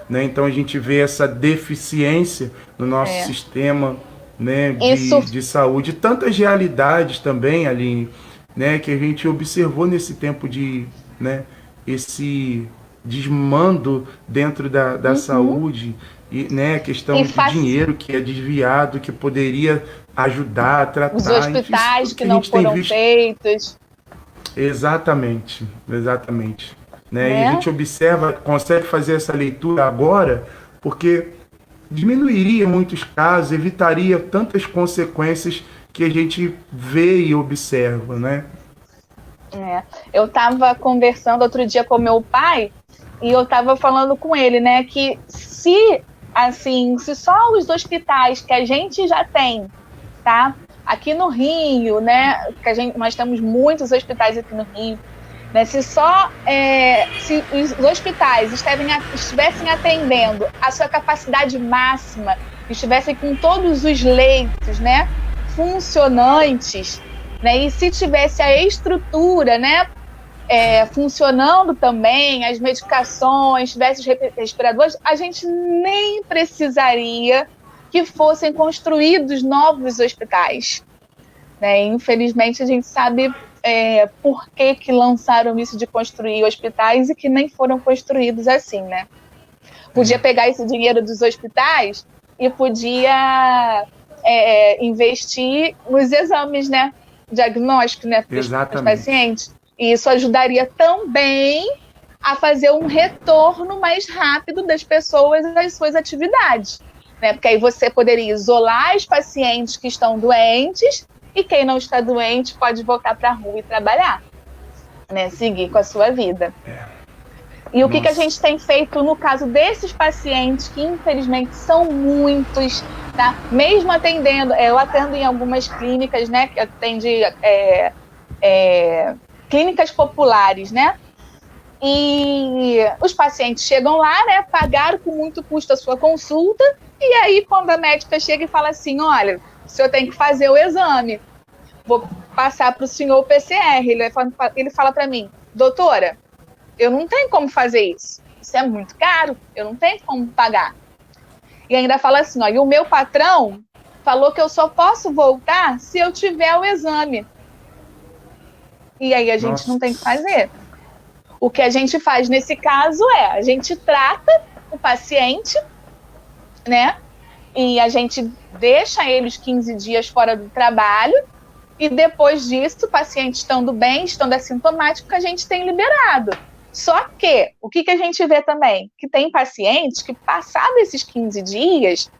Né? Então a gente vê essa deficiência no nosso sistema, né, de saúde. Tantas realidades também, Aline, né, que a gente observou nesse tempo de, né, esse desmando dentro da saúde, e, né, a questão de dinheiro que é desviado, que poderia ajudar a tratar. Os hospitais que não foram feitos. Exatamente. Né? E a gente observa, consegue fazer essa leitura agora, porque diminuiria muitos casos, evitaria tantas consequências que a gente vê e observa, né? Eu estava conversando outro dia com meu pai e eu estava falando com ele, né, que se só os hospitais que a gente já tem, tá? Aqui no Rio, né, nós temos muitos hospitais aqui no Rio, né, se os hospitais estivessem atendendo a sua capacidade máxima, estivessem com todos os leitos, né, funcionantes, né, e se tivesse a estrutura, né, funcionando também, as medicações, tivesse os respiradores, a gente nem precisaria que fossem construídos novos hospitais. Né? Infelizmente, a gente sabe por que lançaram isso de construir hospitais e que nem foram construídos assim, né? Podia pegar esse dinheiro dos hospitais e podia investir nos exames, né? Diagnóstico, né? Para os pacientes. E isso ajudaria também a fazer um retorno mais rápido das pessoas às suas atividades, né? Porque aí você poderia isolar os pacientes que estão doentes e quem não está doente pode voltar para a rua e trabalhar, né? Seguir com a sua vida. E o que a gente tem feito no caso desses pacientes, que infelizmente são muitos, tá? Mesmo atendendo, eu atendo em algumas clínicas, né? Que atende clínicas populares, né? E os pacientes chegam lá, né? Pagaram com muito custo a sua consulta, e aí quando a médica chega e fala assim, olha, o senhor tem que fazer o exame, vou passar para o senhor o PCR. Ele fala para mim, doutora, eu não tenho como fazer isso é muito caro, eu não tenho como pagar. E ainda fala assim, ó, e o meu patrão falou que eu só posso voltar se eu tiver o exame. E aí a gente não tem que fazer. O que a gente faz nesse caso a gente trata o paciente, né? E a gente deixa ele os 15 dias fora do trabalho e depois disso, o paciente estando bem, estando assintomático, a gente tem liberado. Só que, o que a gente vê também? Que tem pacientes que, passados esses 15 dias,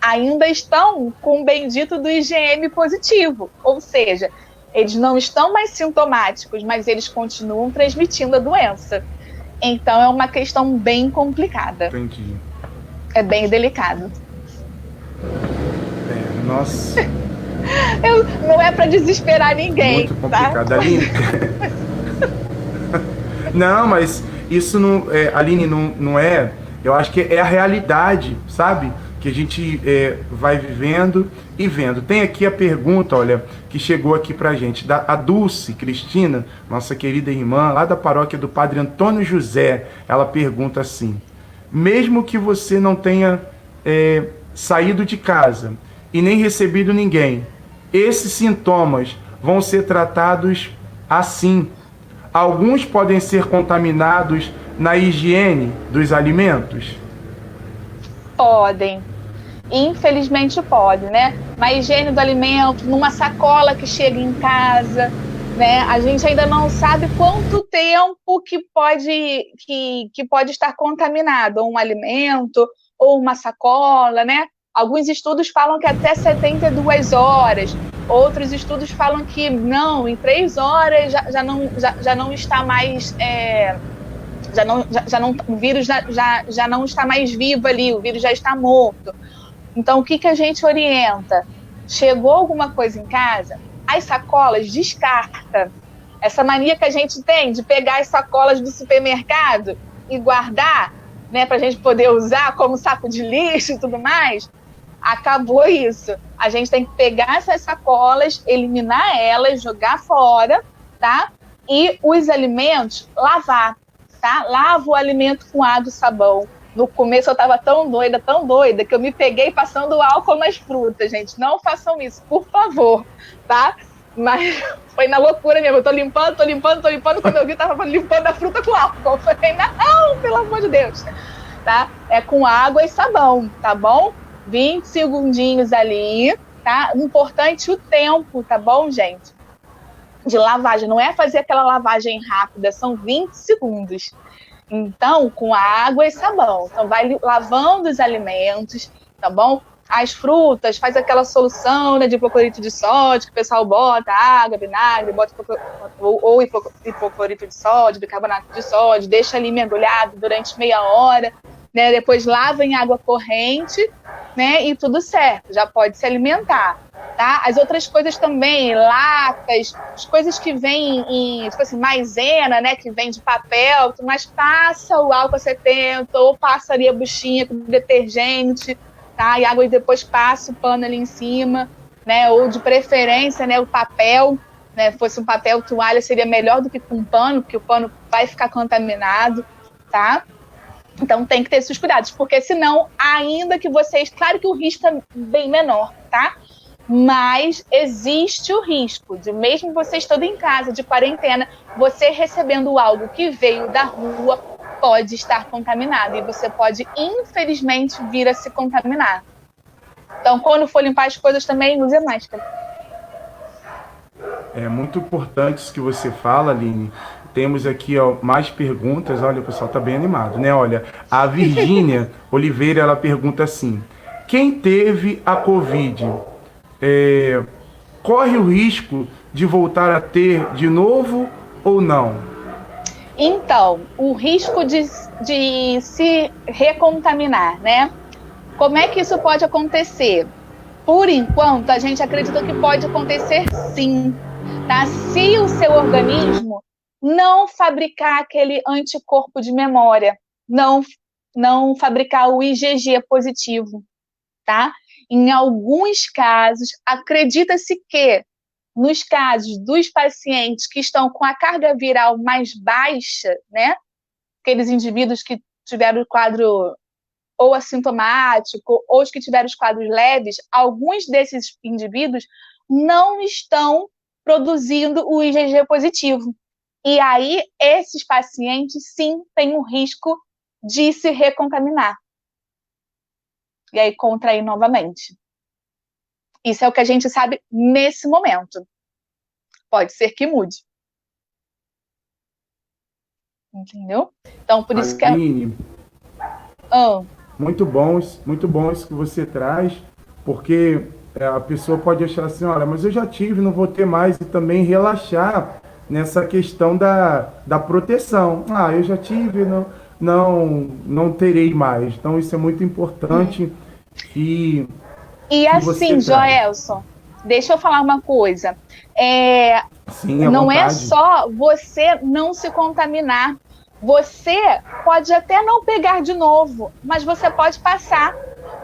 ainda estão com o bendito do IgM positivo, ou seja, eles não estão mais sintomáticos, mas eles continuam transmitindo a doença. Então, é uma questão bem complicada. Entendi. É bem delicado. Nossa. Não é para desesperar ninguém. Muito complicado, tá? Aline. Não, mas isso não, Aline, não é. Eu acho que é a realidade, sabe? Que a gente vai vivendo e vendo. Tem aqui a pergunta, olha, que chegou aqui pra gente, a Dulce Cristina, nossa querida irmã, lá da paróquia do Padre Antônio José. Ela pergunta assim: mesmo que você não tenha saído de casa e nem recebido ninguém, esses sintomas vão ser tratados assim. Alguns podem ser contaminados na higiene dos alimentos? Podem. Infelizmente pode, né? Na higiene do alimento, numa sacola que chega em casa, né? A gente ainda não sabe quanto tempo que pode estar contaminado um alimento ou uma sacola, né? Alguns estudos falam que até 72 horas. Outros estudos falam que não, em 3 horas já não está mais... o vírus já não está mais vivo ali, o vírus já está morto. Então, o que, que a gente orienta? Chegou alguma coisa em casa, as sacolas descarta. Essa mania que a gente tem de pegar as sacolas do supermercado e guardar, né, para a gente poder usar como saco de lixo e tudo mais, acabou isso. A gente tem que pegar essas sacolas, eliminar elas, jogar fora, tá? E os alimentos, lavar, tá? Lava o alimento com água e sabão. No começo eu estava tão doida, que eu me peguei passando álcool nas frutas, gente. Não façam isso, por favor, tá? Mas foi na loucura mesmo. Eu tô limpando. Quando eu vi, tava limpando a fruta com álcool. Eu falei, não, pelo amor de Deus. Tá? É com água e sabão, tá bom? 20 segundinhos ali, tá? Importante o tempo, tá bom, gente? De lavagem. Não é fazer aquela lavagem rápida, são 20 segundos. Então, com água e sabão. Então, vai lavando os alimentos, tá bom? As frutas, faz aquela solução, né, de hipoclorito de sódio, que o pessoal bota água, vinagre, bota ou hipoclorito de sódio, bicarbonato de sódio, deixa ali mergulhado durante meia hora, né? Depois lava em água corrente, né? E tudo certo, já pode se alimentar. Tá? As outras coisas também, latas, as coisas que vêm em, tipo assim, maisena, né, que vem de papel, mas passa o álcool 70 ou passa ali a buchinha com detergente, tá? E água, e depois passa o pano ali em cima, né? Ou de preferência, né, o papel, né? Fosse um papel toalha seria melhor do que com pano, porque o pano vai ficar contaminado, tá? Então tem que ter esses cuidados, porque senão, ainda que vocês, claro que o risco é bem menor, tá? Mas existe o risco de, mesmo você estando em casa de quarentena, você recebendo algo que veio da rua, pode estar contaminado e você pode, infelizmente, vir a se contaminar. Então, quando for limpar as coisas também, use máscara. É muito importante isso que você fala, Aline. Temos aqui, ó, mais perguntas. Olha, o pessoal tá bem animado, né? Olha, a Virgínia Oliveira, ela pergunta assim: quem teve a Covid corre o risco de voltar a ter de novo ou não? Então, o risco de se recontaminar, né? Como é que isso pode acontecer? Por enquanto, a gente acredita que pode acontecer sim, tá? Se o seu organismo não fabricar aquele anticorpo de memória, não fabricar o IgG positivo, tá? Em alguns casos, acredita-se que, nos casos dos pacientes que estão com a carga viral mais baixa, né? Aqueles indivíduos que tiveram o quadro ou assintomático, ou os que tiveram os quadros leves, alguns desses indivíduos não estão produzindo o IgG positivo. E aí, esses pacientes, sim, têm o risco de se recontaminar. E aí, contrair novamente. Isso é o que a gente sabe nesse momento. Pode ser que mude. Entendeu? Então, por isso que... Aline, muito bom isso que você traz, porque a pessoa pode achar assim, olha, mas eu já tive, não vou ter mais, e também relaxar nessa questão da proteção. Ah, eu já tive, não terei mais. Então, isso é muito importante. E assim, Joelson, deixa eu falar uma coisa. Sim, não é só você não se contaminar. Você pode até não pegar de novo, mas você pode passar,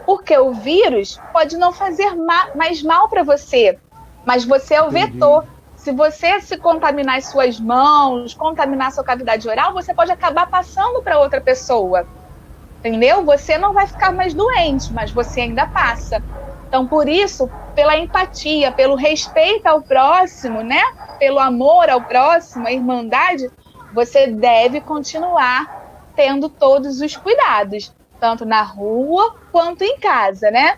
porque o vírus pode não fazer mais mal para você, mas você é o vetor. Se você se contaminar as suas mãos, contaminar sua cavidade oral, você pode acabar passando para outra pessoa, entendeu? Você não vai ficar mais doente, mas você ainda passa. Então, por isso, pela empatia, pelo respeito ao próximo, né? Pelo amor ao próximo, a irmandade, você deve continuar tendo todos os cuidados, tanto na rua quanto em casa, né?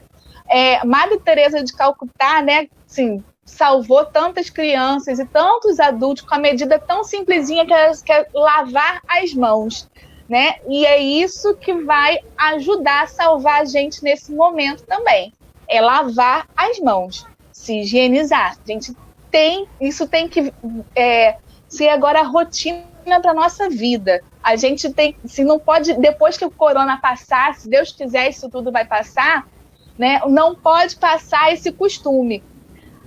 Madre Teresa de Calcutá, né? Assim, salvou tantas crianças e tantos adultos com a medida tão simplesinha que é lavar as mãos, né? E é isso que vai ajudar a salvar a gente nesse momento também. É lavar as mãos, se higienizar. A gente isso tem que ser agora a rotina para a nossa vida. A gente tem, se não pode, depois que o corona passar, se Deus quiser, isso tudo vai passar, né? Não pode passar esse costume.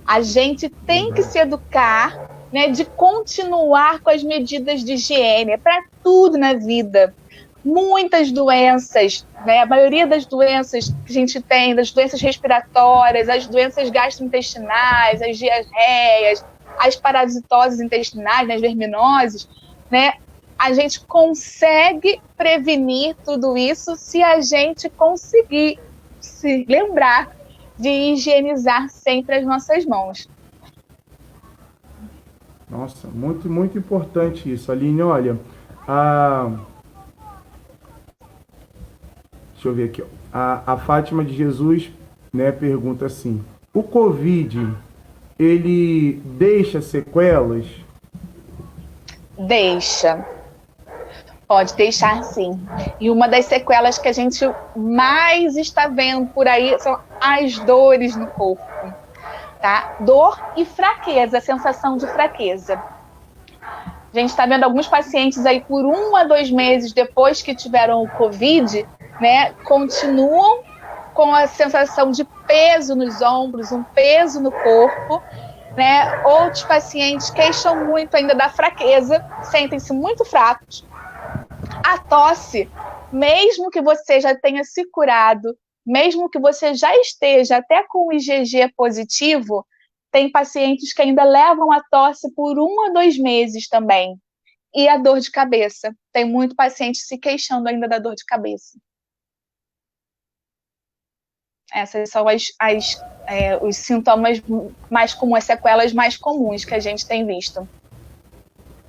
A gente tem que se educar, né, de continuar com as medidas de higiene para tudo na vida. Muitas doenças, né, a maioria das doenças que a gente tem, das doenças respiratórias, as doenças gastrointestinais, as diarreias, as parasitoses intestinais, as verminoses, né, a gente consegue prevenir tudo isso se a gente conseguir se lembrar de higienizar sempre as nossas mãos. Nossa, muito, muito importante isso. Aline, olha, deixa eu ver aqui. A Fátima de Jesus, né, pergunta assim, o Covid, ele deixa sequelas? Deixa. Pode deixar, sim. E uma das sequelas que a gente mais está vendo por aí são as dores no corpo, tá? Dor e fraqueza, sensação de fraqueza. A gente está vendo alguns pacientes aí por 1 a 2 meses depois que tiveram o Covid, né? Continuam com a sensação de peso nos ombros, um peso no corpo, né? Outros pacientes queixam muito ainda da fraqueza, sentem-se muito fracos. A tosse, mesmo que você já tenha se curado, mesmo que você já esteja até com o IgG positivo, tem pacientes que ainda levam a tosse por 1 a 2 meses também. E a dor de cabeça. Tem muito paciente se queixando ainda da dor de cabeça. Essas são os sintomas mais comuns, as sequelas mais comuns que a gente tem visto.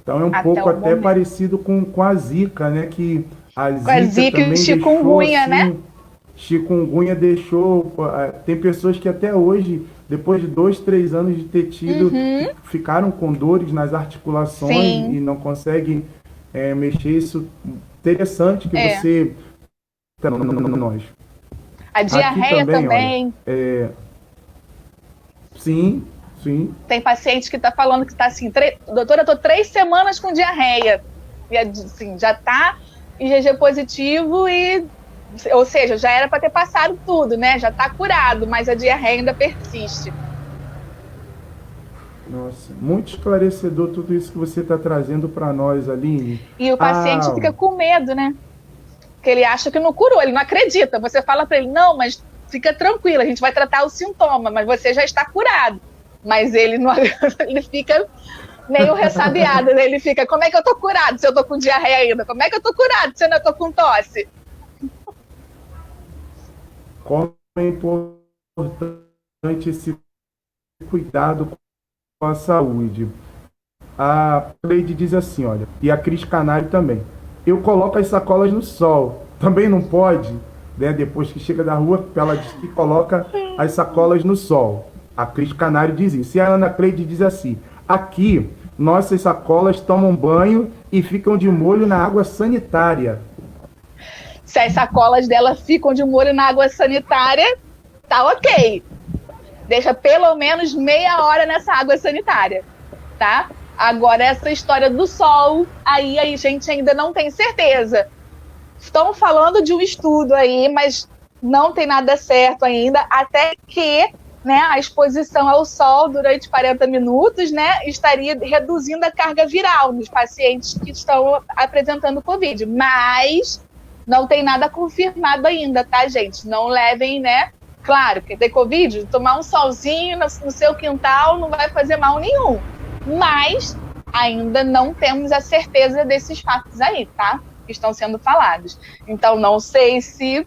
Então é um pouco até parecido com a Zika, né? Que a Zika e o chikungunya, assim, né? Chikungunya deixou... Tem pessoas que até hoje, depois de 2, 3 anos de ter tido, ficaram com dores nas articulações. Sim. E não conseguem mexer. Isso interessante que você... Nós. A diarreia também. Olha, sim. Tem paciente que está falando que está assim, doutora, eu estou 3 semanas com diarreia. E assim, já está IgG positivo ou seja, já era para ter passado tudo, né? Já está curado, mas a diarreia ainda persiste. Nossa, muito esclarecedor tudo isso que você está trazendo para nós, Aline. E o paciente fica com medo, né? Porque ele acha que não curou, ele não acredita. Você fala para ele, não, mas fica tranquilo, a gente vai tratar o sintoma, mas você já está curado. Mas ele não, ele fica meio ressabiado, né? Ele fica, como é que eu tô curado se eu tô com diarreia ainda? Como é que eu tô curado se eu não tô com tosse? Como é importante esse cuidado com a saúde. A Cleide diz assim, olha, e a Cris Canário também. Eu coloco as sacolas no sol. Também não pode, né? Depois que chega da rua, ela diz que coloca as sacolas no sol. A Cris Canário diz isso. E a Ana Cleide diz assim, aqui, nossas sacolas tomam banho e ficam de molho na água sanitária. Se as sacolas dela ficam de molho na água sanitária, tá ok. Deixa pelo menos meia hora nessa água sanitária, tá? Agora, essa história do sol, aí a gente ainda não tem certeza. Estão falando de um estudo aí, mas não tem nada certo ainda, até que, né, a exposição ao sol durante 40 minutos, né, estaria reduzindo a carga viral nos pacientes que estão apresentando Covid. Mas não tem nada confirmado ainda, tá, gente? Não levem, né? Claro, porque tem Covid, tomar um solzinho no seu quintal não vai fazer mal nenhum. Mas ainda não temos a certeza desses fatos aí, tá? Que estão sendo falados. Então, não sei se...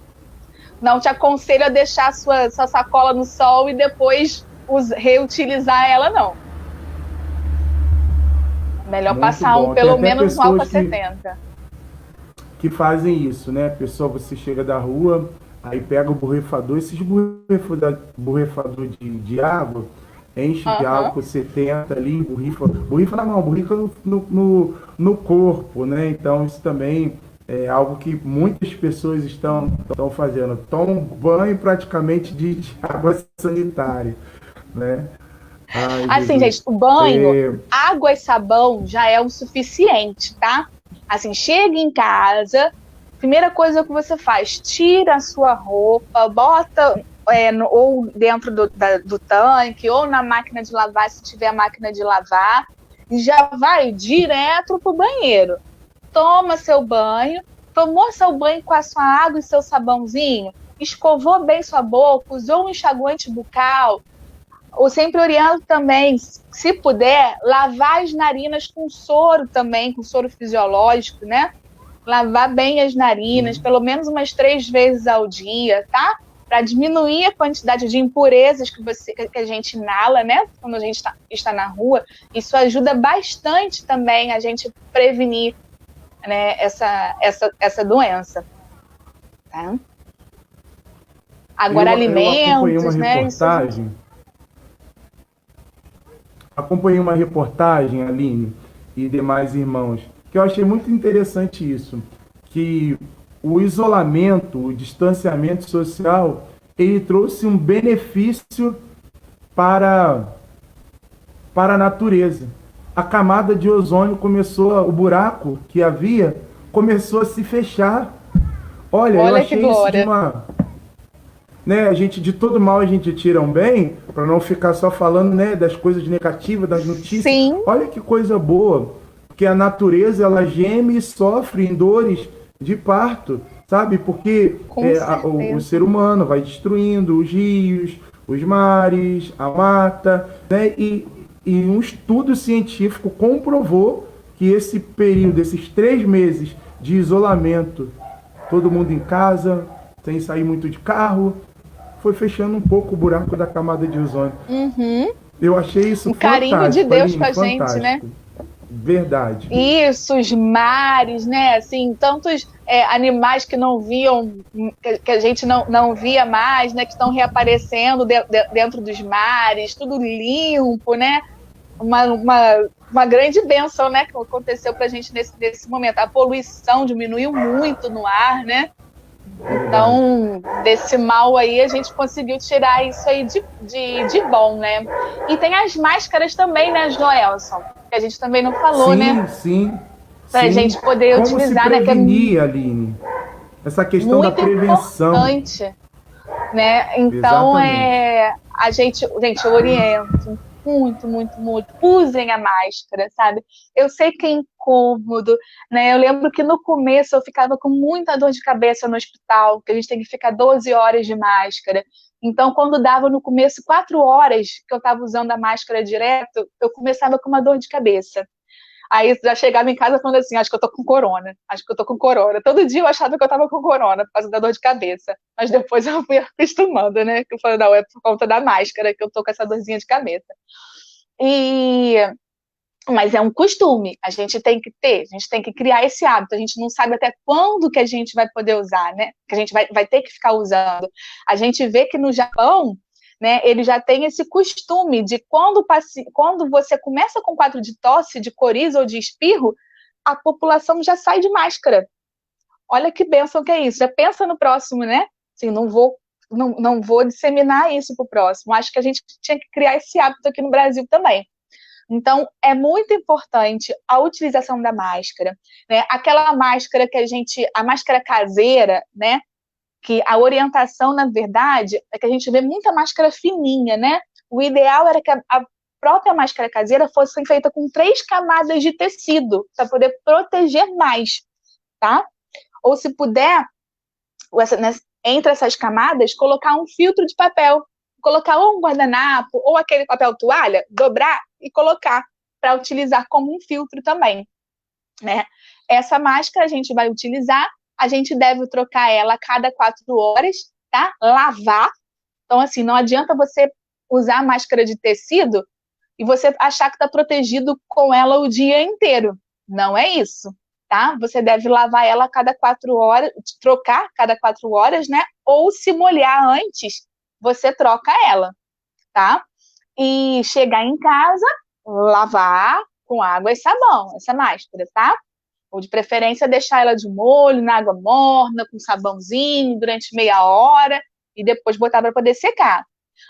Não te aconselho a deixar sua sacola no sol e depois reutilizar ela, não. Melhor muito passar pelo menos um álcool 70. Que fazem isso, né? Pessoal, você chega da rua, aí pega o borrifador, esses borrifador de água, enche de álcool 70 ali, borrifa na mão, borrifa no corpo, né? Então isso também é algo que muitas pessoas estão fazendo. Tomam banho praticamente de água sanitária, né? Ai, assim, gente, o banho, água e sabão já é o suficiente, tá? Assim, chega em casa, primeira coisa que você faz, tira a sua roupa, bota ou dentro do tanque, ou na máquina de lavar, se tiver a máquina de lavar, e já vai direto para o banheiro. Toma seu banho, tomou seu banho com a sua água e seu sabãozinho, escovou bem sua boca, usou um enxaguante bucal. Eu sempre oriento também, se puder, lavar as narinas com soro também, com soro fisiológico, né? Lavar bem as narinas, pelo menos umas 3 vezes ao dia, tá? Para diminuir a quantidade de impurezas que a gente inala, né? Quando a gente está na rua. Isso ajuda bastante também a gente prevenir, né, essa doença. Tá? Agora, alimentos, né? Acompanhei uma reportagem, Aline e demais irmãos, que eu achei muito interessante isso, que o isolamento, o distanciamento social, ele trouxe um benefício para a natureza. A camada de ozônio o buraco que havia, começou a se fechar. Olha eu achei isso de uma... Né, a gente, de todo mal a gente tira um bem, para não ficar só falando, né, das coisas negativas, das notícias. Sim. Olha que coisa boa, que a natureza, ela geme e sofre em dores de parto, sabe? Porque o ser humano vai destruindo os rios, os mares, a mata, né? E um estudo científico comprovou que esse período, esses 3 meses de isolamento, todo mundo em casa, sem sair muito de carro, foi fechando um pouco o buraco da camada de ozônio. Eu achei isso fantástico. Carinho de Deus com a fantástico. gente, né? Verdade. Isso, os mares, né? Assim, tantos animais que não viam, que a gente não via mais, né? Que estão reaparecendo dentro dos mares, tudo limpo, né? Uma grande bênção, né? Que aconteceu pra gente nesse momento. A poluição diminuiu muito no ar, né? Então, desse mal aí, a gente conseguiu tirar isso aí de bom, né? E tem as máscaras também, né, Joelson? Que a gente também não falou, né? Sim. Pra gente poder Como utilizar, se prevenir, né? Aline? Essa questão da prevenção. Importante, né? Então, a gente, eu oriento muito, muito, muito. Usem a máscara, sabe? Eu sei que é incômodo, né? Eu lembro que no começo eu ficava com muita dor de cabeça no hospital, que a gente tem que ficar 12 horas de máscara. Então, quando dava no começo 4 horas que eu estava usando a máscara direto, eu começava com uma dor de cabeça. Aí já chegava em casa falando assim, acho que eu tô com corona. Todo dia eu achava que eu tava com corona por causa da dor de cabeça. Mas depois eu fui acostumando, né? Que eu falei, não, é por conta da máscara que eu tô com essa dorzinha de cabeça. Mas é um costume, a gente tem que criar esse hábito. A gente não sabe até quando que a gente vai poder usar, né? Que a gente vai ter que ficar usando. A gente vê que no Japão, né, ele já tem esse costume de quando você começa com quadro de tosse, de coriza ou de espirro, a população já sai de máscara. Olha que bênção que é isso. Já pensa no próximo, né? Assim, não vou disseminar isso para o próximo. Acho que a gente tinha que criar esse hábito aqui no Brasil também. Então, é muito importante a utilização da máscara, né? Aquela máscara a máscara caseira, né? Que a orientação, na verdade, é que a gente vê muita máscara fininha, né? O ideal era que a própria máscara caseira fosse feita com 3 camadas de tecido, para poder proteger mais, tá? Ou se puder, entre essas camadas, colocar um filtro de papel, colocar ou um guardanapo, ou aquele papel toalha, dobrar e colocar, para utilizar como um filtro também, né? Essa máscara a gente vai utilizar, a gente deve trocar ela a cada 4 horas, tá? Lavar. Então, assim, não adianta você usar a máscara de tecido e você achar que está protegido com ela o dia inteiro. Não é isso, tá? Você deve lavar ela a cada 4 horas, trocar a cada 4 horas, né? Ou se molhar antes, você troca ela, tá? E chegar em casa, lavar com água e sabão essa máscara, tá? Ou de preferência deixar ela de molho, na água morna, com sabãozinho, durante meia hora, e depois botar para poder secar.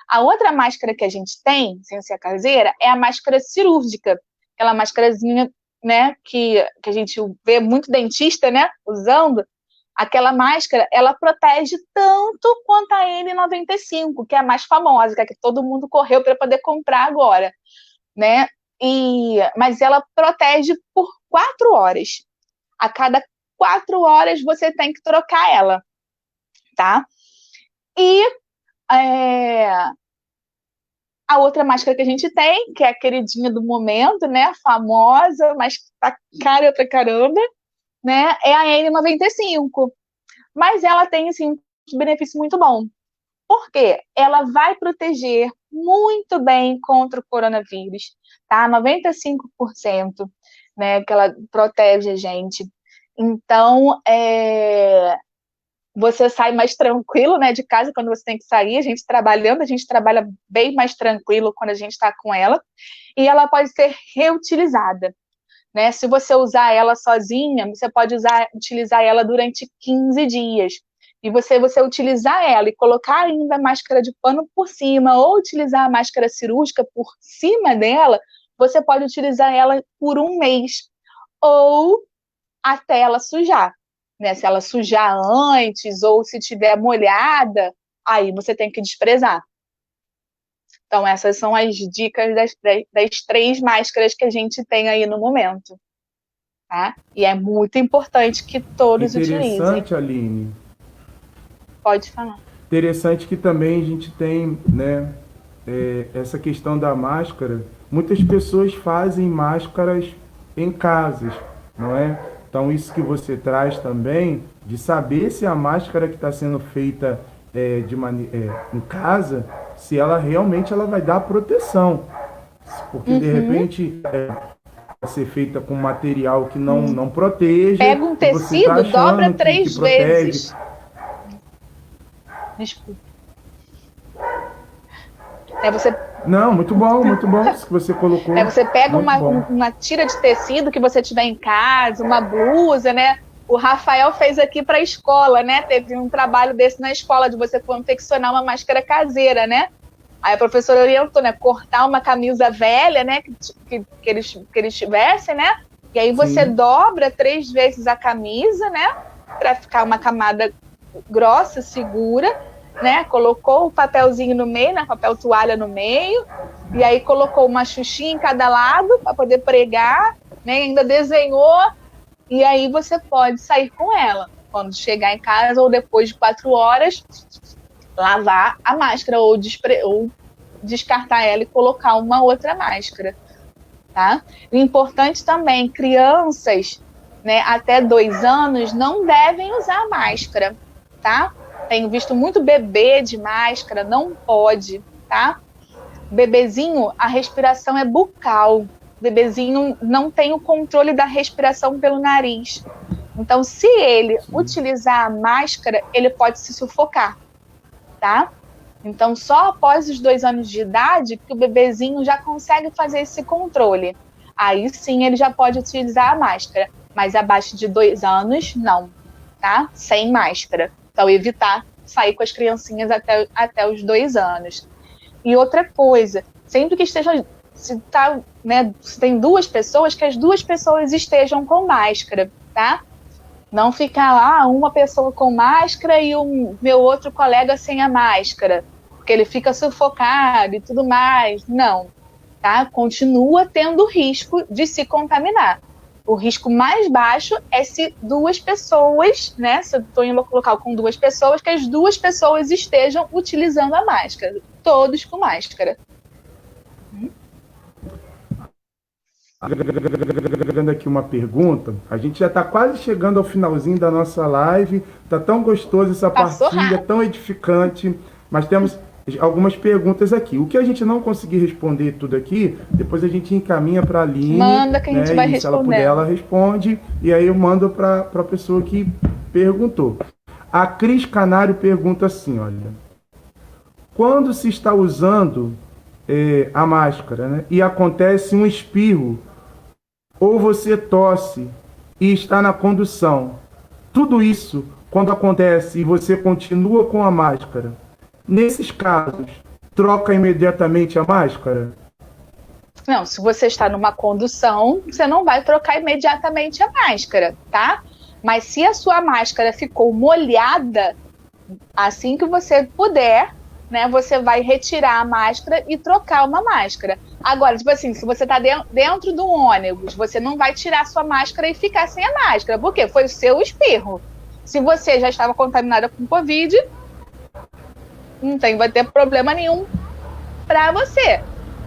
A outra máscara que a gente tem, sem ser caseira, é a máscara cirúrgica, aquela máscarazinha, né, que a gente vê muito dentista, né, usando. aquela máscara, ela protege tanto quanto a N95, que é a mais famosa, que todo mundo correu para poder comprar agora, né? Mas ela protege por 4 horas. A cada 4 horas você tem que trocar ela, tá? E a outra máscara que a gente tem, que é a queridinha do momento, né? Famosa, mas tá cara pra caramba, né? É a N95. Mas ela tem, assim, um benefício muito bom. Por quê? Ela vai proteger muito bem contra o coronavírus, tá? 95%, né? Que ela protege a gente. Então, você sai mais tranquilo, né, de casa quando você tem que sair. A gente trabalhando, a gente trabalha bem mais tranquilo quando a gente está com ela. E ela pode ser reutilizada, né? Se você usar ela sozinha, você pode utilizar ela durante 15 dias. E você utilizar ela e colocar ainda a máscara de pano por cima, ou utilizar a máscara cirúrgica por cima dela, você pode utilizar ela por 1 mês, ou até ela sujar, né? Se ela sujar antes, ou se tiver molhada, aí você tem que desprezar. Então, essas são as dicas das 3 máscaras que a gente tem aí no momento. Tá? E é muito importante que todos utilizem. Interessante, Aline. Pode falar. Interessante que também a gente tem, né, essa questão da máscara. Muitas pessoas fazem máscaras em casas, não é? Então, isso que você traz também, de saber se a máscara que está sendo feita em casa, se ela realmente vai dar proteção. Porque, de repente, vai ser feita com material que não protege. Pega um tecido, dobra 3 vezes. Desculpa. Não, muito bom isso que você colocou. Você pega uma tira de tecido que você tiver em casa, uma blusa, né? O Rafael fez aqui para a escola, né? Teve um trabalho desse na escola, de você confeccionar uma máscara caseira, né? Aí a professora orientou, né? Cortar uma camisa velha, né? Que eles tivessem, né? E aí você dobra 3 vezes a camisa, né? Para ficar uma camada grossa, segura, né? Colocou o papelzinho no meio, né? Papel toalha no meio. E aí colocou uma xuxinha em cada lado para poder pregar, né? Ainda desenhou. E aí você pode sair com ela. Quando chegar em casa ou depois de 4 horas, lavar a máscara ou descartar ela e colocar uma outra máscara, tá? O importante também, crianças, né, até 2 anos não devem usar máscara, tá? Tenho visto muito bebê de máscara, não pode, tá? Bebezinho, a respiração é bucal. Bebezinho não tem o controle da respiração pelo nariz. Então, se ele utilizar a máscara, ele pode se sufocar, tá? Então, só após os 2 anos de idade que o bebezinho já consegue fazer esse controle. Aí sim ele já pode utilizar a máscara. Mas abaixo de 2 anos, não, tá? Sem máscara. Então, evitar sair com as criancinhas até os 2 anos. E outra coisa, sempre que estejam... Se tem 2 pessoas, que as 2 pessoas estejam com máscara, tá? Não ficar lá uma pessoa com máscara e o meu outro colega sem a máscara, porque ele fica sufocado e tudo mais. Não, tá? Continua tendo risco de se contaminar. O risco mais baixo é se 2 pessoas, né? Se eu estou em um local com 2 pessoas, que as 2 pessoas estejam utilizando a máscara. Todos com máscara. Pegando aqui uma pergunta, a gente já está quase chegando ao finalzinho da nossa live, tá tão gostoso essa partilha, tão edificante, mas temos algumas perguntas aqui. O que a gente não conseguir responder tudo aqui, depois a gente encaminha para a Aline. Manda que a gente vai responder. Se ela puder, ela responde, e aí eu mando para a pessoa que perguntou. A Cris Canário pergunta assim, olha, quando se está usando a máscara, né, e acontece um espirro, ou você tosse e está na condução, tudo isso, quando acontece e você continua com a máscara, nesses casos, troca imediatamente a máscara? Não, se você está numa condução, você não vai trocar imediatamente a máscara, tá? Mas se a sua máscara ficou molhada, assim que você puder, né, você vai retirar a máscara e trocar uma máscara. Agora, tipo assim, se você está dentro do ônibus, você não vai tirar a sua máscara e ficar sem a máscara. Por quê? Foi o seu espirro. Se você já estava contaminada com Covid, não vai ter problema nenhum para você,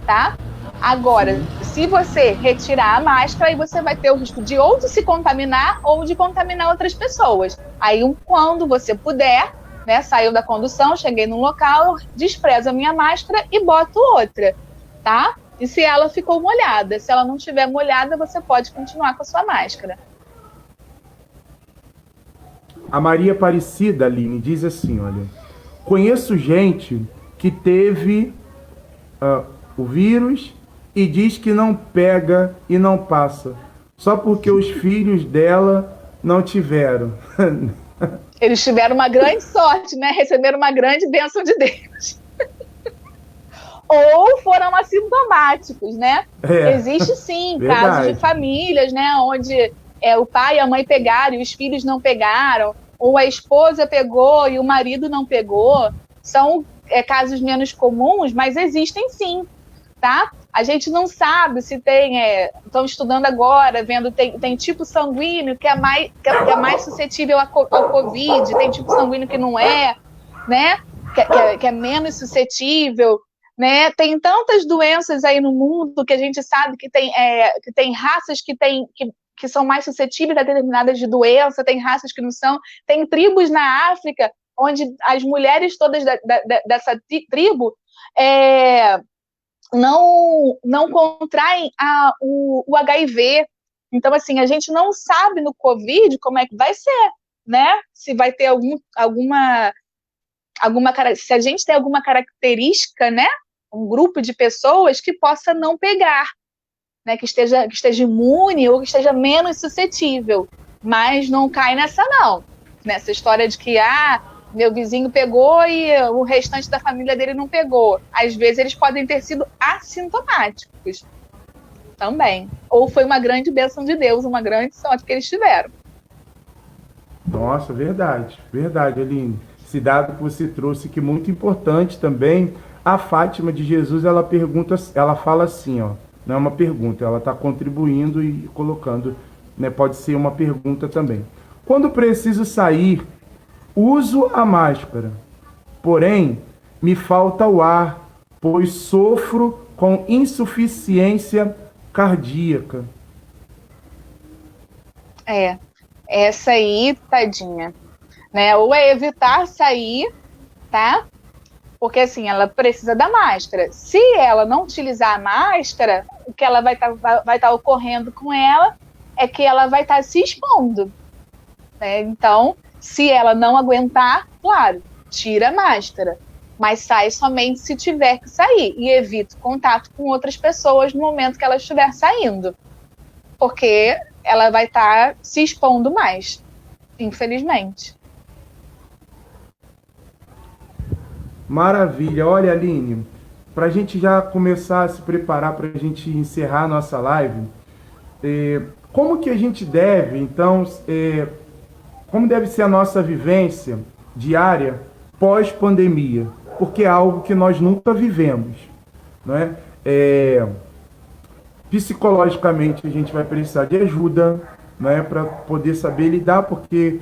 tá? Agora, se você retirar a máscara, aí você vai ter o risco de ou de se contaminar ou de contaminar outras pessoas. Aí, quando você puder, né, saiu da condução, cheguei num local, desprezo a minha máscara e boto outra, tá? E se ela ficou molhada, se ela não estiver molhada, você pode continuar com a sua máscara. A Maria Aparecida, Aline, diz assim, olha, conheço gente que teve o vírus e diz que não pega e não passa, só porque os filhos dela não tiveram. Eles tiveram uma grande sorte, né? Receberam uma grande bênção de Deus. Ou foram assintomáticos, né? Existe sim casos de famílias, né, onde o pai e a mãe pegaram e os filhos não pegaram, ou a esposa pegou e o marido não pegou. São casos menos comuns, mas existem sim, tá? A gente não sabe se tem, estão estudando agora, vendo, tem tipo sanguíneo que é mais suscetível ao Covid, tem tipo sanguíneo que não é, né? Que é menos suscetível, né? Tem tantas doenças aí no mundo que a gente sabe que tem raças que são mais suscetíveis a determinadas de doença, tem raças que não são, tem tribos na África onde as mulheres todas dessa tribo não contraem o HIV. Então, assim, a gente não sabe no Covid como é que vai ser, né? Se vai ter se a gente tem alguma característica, né? Um grupo de pessoas que possa não pegar, né? Que esteja imune ou que esteja menos suscetível. Mas não cai nessa, não. Nessa história de que, meu vizinho pegou e o restante da família dele não pegou. Às vezes eles podem ter sido assintomáticos também. Ou foi uma grande bênção de Deus, uma grande sorte que eles tiveram. Nossa, verdade, Aline. Esse dado que você trouxe, que é muito importante também. A Fátima de Jesus, ela fala assim, ó, não é uma pergunta, ela está contribuindo e colocando, né, pode ser uma pergunta também. Quando preciso sair, uso a máscara, porém, me falta o ar, pois sofro com insuficiência cardíaca. Essa aí, tadinha, né? Ou evitar sair, tá? Porque, assim, ela precisa da máscara. Se ela não utilizar a máscara, o que ela vai tá ocorrendo com ela é que ela vai estar se expondo, né? Então, se ela não aguentar, claro, tira a máscara, mas sai somente se tiver que sair e evita o contato com outras pessoas no momento que ela estiver saindo, porque ela vai estar se expondo mais, infelizmente. Maravilha. Olha, Aline, para a gente já começar a se preparar para a gente encerrar a nossa live, como que a gente deve, então, como deve ser a nossa vivência diária pós-pandemia? Porque é algo que nós nunca vivemos, não é? Psicologicamente a gente vai precisar de ajuda, não é, para poder saber lidar, porque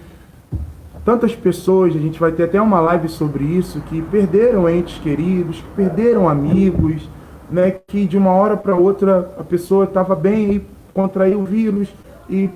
tantas pessoas, a gente vai ter até uma live sobre isso, que perderam entes queridos, que perderam amigos, né, que de uma hora para outra a pessoa estava bem e contraiu o vírus e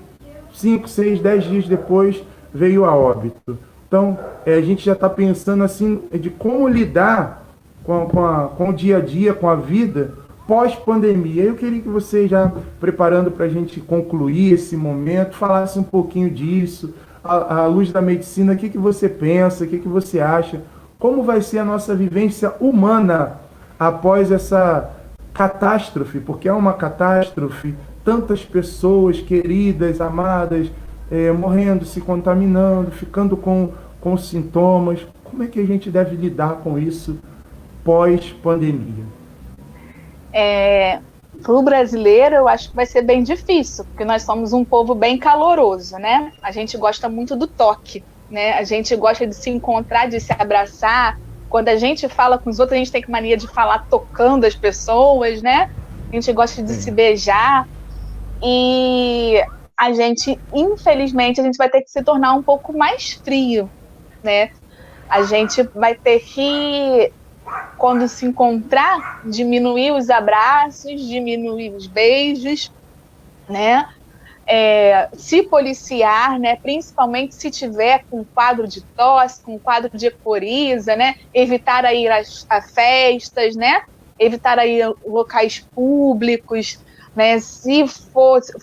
5, 6, 10 dias depois veio a óbito. Então, a gente já está pensando assim de como lidar com o dia a dia, com a vida pós-pandemia. Eu queria que você, já preparando para a gente concluir esse momento, falasse um pouquinho disso, à luz da medicina, o que você pensa, o que você acha, como vai ser a nossa vivência humana após essa catástrofe, porque é uma catástrofe, tantas pessoas queridas, amadas, morrendo, se contaminando, ficando com sintomas. Como é que a gente deve lidar com isso pós-pandemia? para o brasileiro, eu acho que vai ser bem difícil, porque nós somos um povo bem caloroso, né? A gente gosta muito do toque, né? A gente gosta de se encontrar, de se abraçar. Quando a gente fala com os outros, a gente tem mania de falar tocando as pessoas, né? A gente gosta de se beijar. E a gente, infelizmente, a gente vai ter que se tornar um pouco mais frio, né? A gente vai ter que, quando se encontrar, diminuir os abraços, diminuir os beijos, né? Se policiar, né? Principalmente se tiver com quadro de tosse, com quadro de coriza, né? Evitar a ir a festas, né? Evitar a ir a locais públicos, né?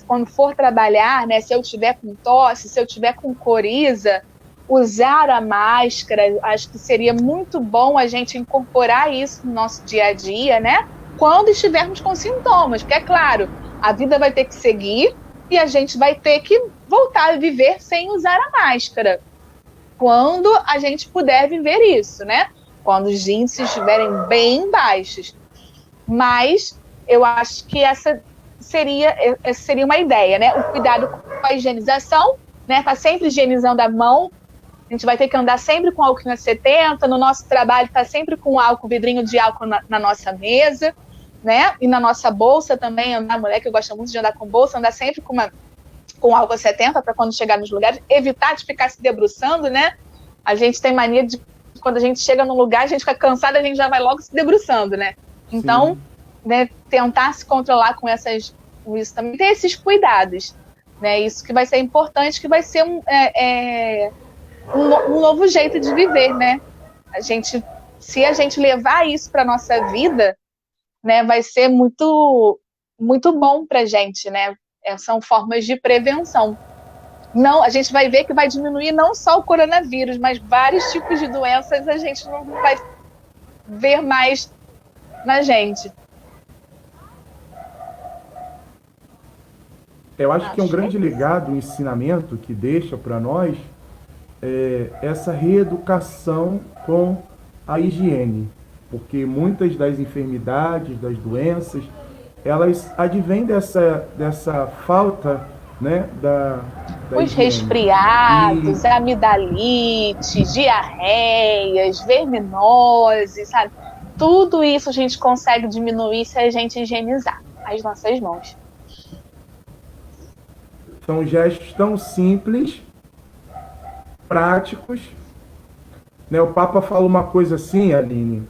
Quando for trabalhar, né? Se eu tiver com tosse, se eu tiver com coriza, usar a máscara. Acho que seria muito bom a gente incorporar isso no nosso dia a dia, né? Quando estivermos com sintomas, porque é claro, a vida vai ter que seguir e a gente vai ter que voltar a viver sem usar a máscara. Quando a gente puder viver isso, né? Quando os índices estiverem bem baixos. Mas eu acho que essa seria uma ideia, né? O cuidado com a higienização, né? Tá sempre higienizando a mão. A gente vai ter que andar sempre com álcool 70, no nosso trabalho tá sempre com álcool, vidrinho de álcool na nossa mesa, né? E na nossa bolsa também, a mulher que gosta muito de andar com bolsa, andar sempre com álcool 70 para quando chegar nos lugares, evitar de ficar se debruçando, né? A gente tem mania de, quando a gente chega num lugar, a gente fica cansada, a gente já vai logo se debruçando, né? Então, né, tentar se controlar com isso também, ter esses cuidados, né? Isso que vai ser importante, que vai ser um novo jeito de viver, né? Se a gente levar isso para nossa vida, né, vai ser muito, muito bom para a gente, né? São formas de prevenção. Não, a gente vai ver que vai diminuir não só o coronavírus, mas vários tipos de doenças a gente não vai ver mais na gente. Eu acho que é um grande legado, um ensinamento que deixa para nós essa reeducação com a higiene, porque muitas das enfermidades, das doenças, elas advêm dessa falta, né, da os higiene. Resfriados, amidalite, diarreias, verminoses, sabe? Tudo isso a gente consegue diminuir se a gente higienizar as nossas mãos. São gestos tão simples, práticos, né? O Papa fala uma coisa assim, Aline,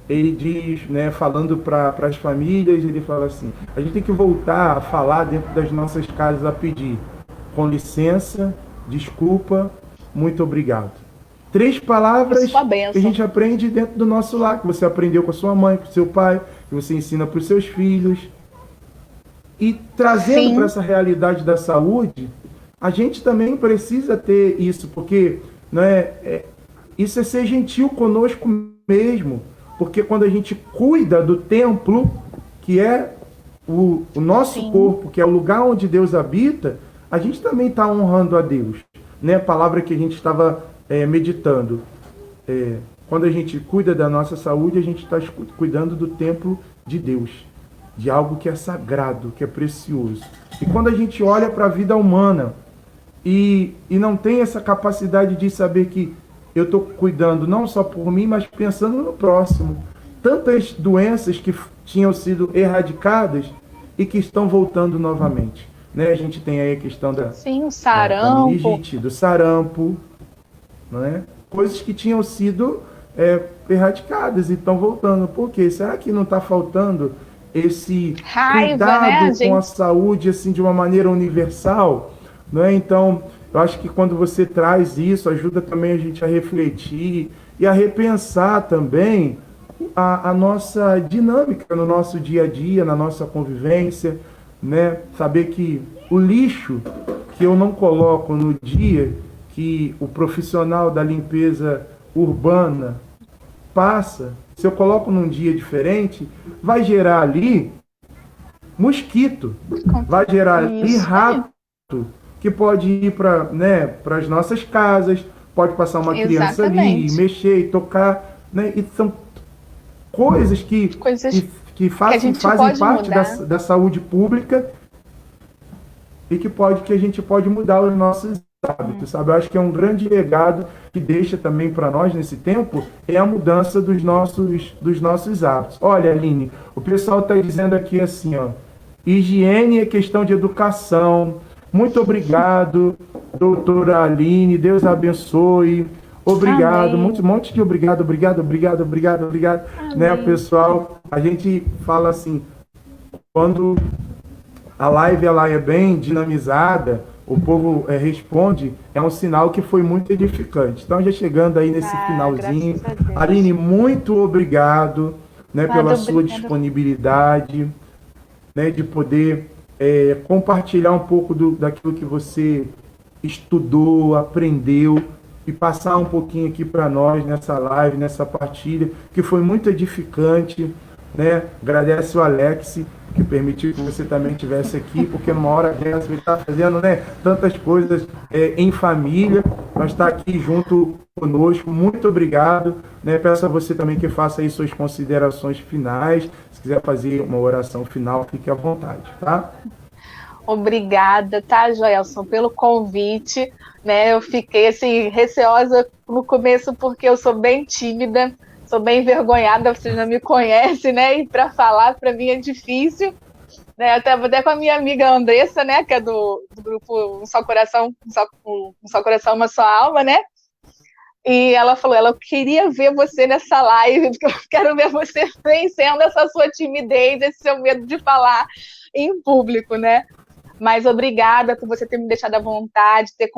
ele diz, né, falando para as famílias, ele fala assim, a gente tem que voltar a falar dentro das nossas casas a pedir, com licença, desculpa, muito obrigado. 3 palavras que a gente aprende dentro do nosso lar, que você aprendeu com a sua mãe, com o seu pai, que você ensina para os seus filhos. E trazendo para essa realidade da saúde, a gente também precisa ter isso, porque isso é ser gentil conosco mesmo, porque quando a gente cuida do templo, que é o nosso corpo, que é o lugar onde Deus habita, a gente também está honrando a Deus, né? A palavra que a gente estava meditando. Quando a gente cuida da nossa saúde, a gente está cuidando do templo de Deus, de algo que é sagrado, que é precioso. E quando a gente olha para a vida humana e não tem essa capacidade de saber que eu estou cuidando não só por mim, mas pensando no próximo. Tantas doenças que tinham sido erradicadas e que estão voltando novamente. Né? A gente tem aí a questão da meningite, do sarampo, né? Coisas que tinham sido erradicadas e estão voltando. Por quê? Será que não está faltando esse cuidado, né, com a saúde assim, de uma maneira universal? Né? Então, eu acho que quando você traz isso, ajuda também a gente a refletir e a repensar também a nossa dinâmica no nosso dia a dia, na nossa convivência, né? Saber que o lixo que eu não coloco no dia que o profissional da limpeza urbana passa, se eu coloco num dia diferente, vai gerar ali mosquito, vai gerar ali rato, que pode ir para, né, as nossas casas, pode passar uma criança ali, mexer e tocar, né? E são coisas que que fazem parte da saúde pública e que a gente pode mudar os nossos hábitos, sabe? Eu acho que é um grande legado que deixa também para nós nesse tempo é a mudança dos nossos hábitos. Olha, Aline, o pessoal está dizendo aqui assim, ó, higiene é questão de educação. Muito obrigado, doutora Aline, Deus abençoe. Obrigado, um monte de obrigado. Né, pessoal? A gente fala assim, quando a live ela é bem dinamizada, o povo responde, é um sinal que foi muito edificante. Então, já chegando aí nesse finalzinho, Aline, muito obrigado, né, pela sua disponibilidade, né, de poder compartilhar um pouco daquilo que você estudou, aprendeu e passar um pouquinho aqui para nós nessa live, nessa partilha, que foi muito edificante, né? Agradece o Alex, que permitiu que você também estivesse aqui, porque numa hora dessa ele está fazendo, né, tantas coisas em família, mas está aqui junto conosco. Muito obrigado, né? Peço a você também que faça aí suas considerações finais. Se quiser fazer uma oração final, fique à vontade, tá? Obrigada, tá, Joelson, pelo convite, né? Eu fiquei assim receosa no começo porque eu sou bem tímida, sou bem envergonhada, vocês não me conhecem, né? E para falar para mim é difícil, né? Até com a minha amiga Andressa, né? Que é do grupo Um Só Coração, um só Coração, uma só alma, né? E ela falou, eu queria ver você nessa live, porque eu quero ver você vencendo essa sua timidez, esse seu medo de falar em público, né? Mas obrigada por você ter me deixado à vontade, ter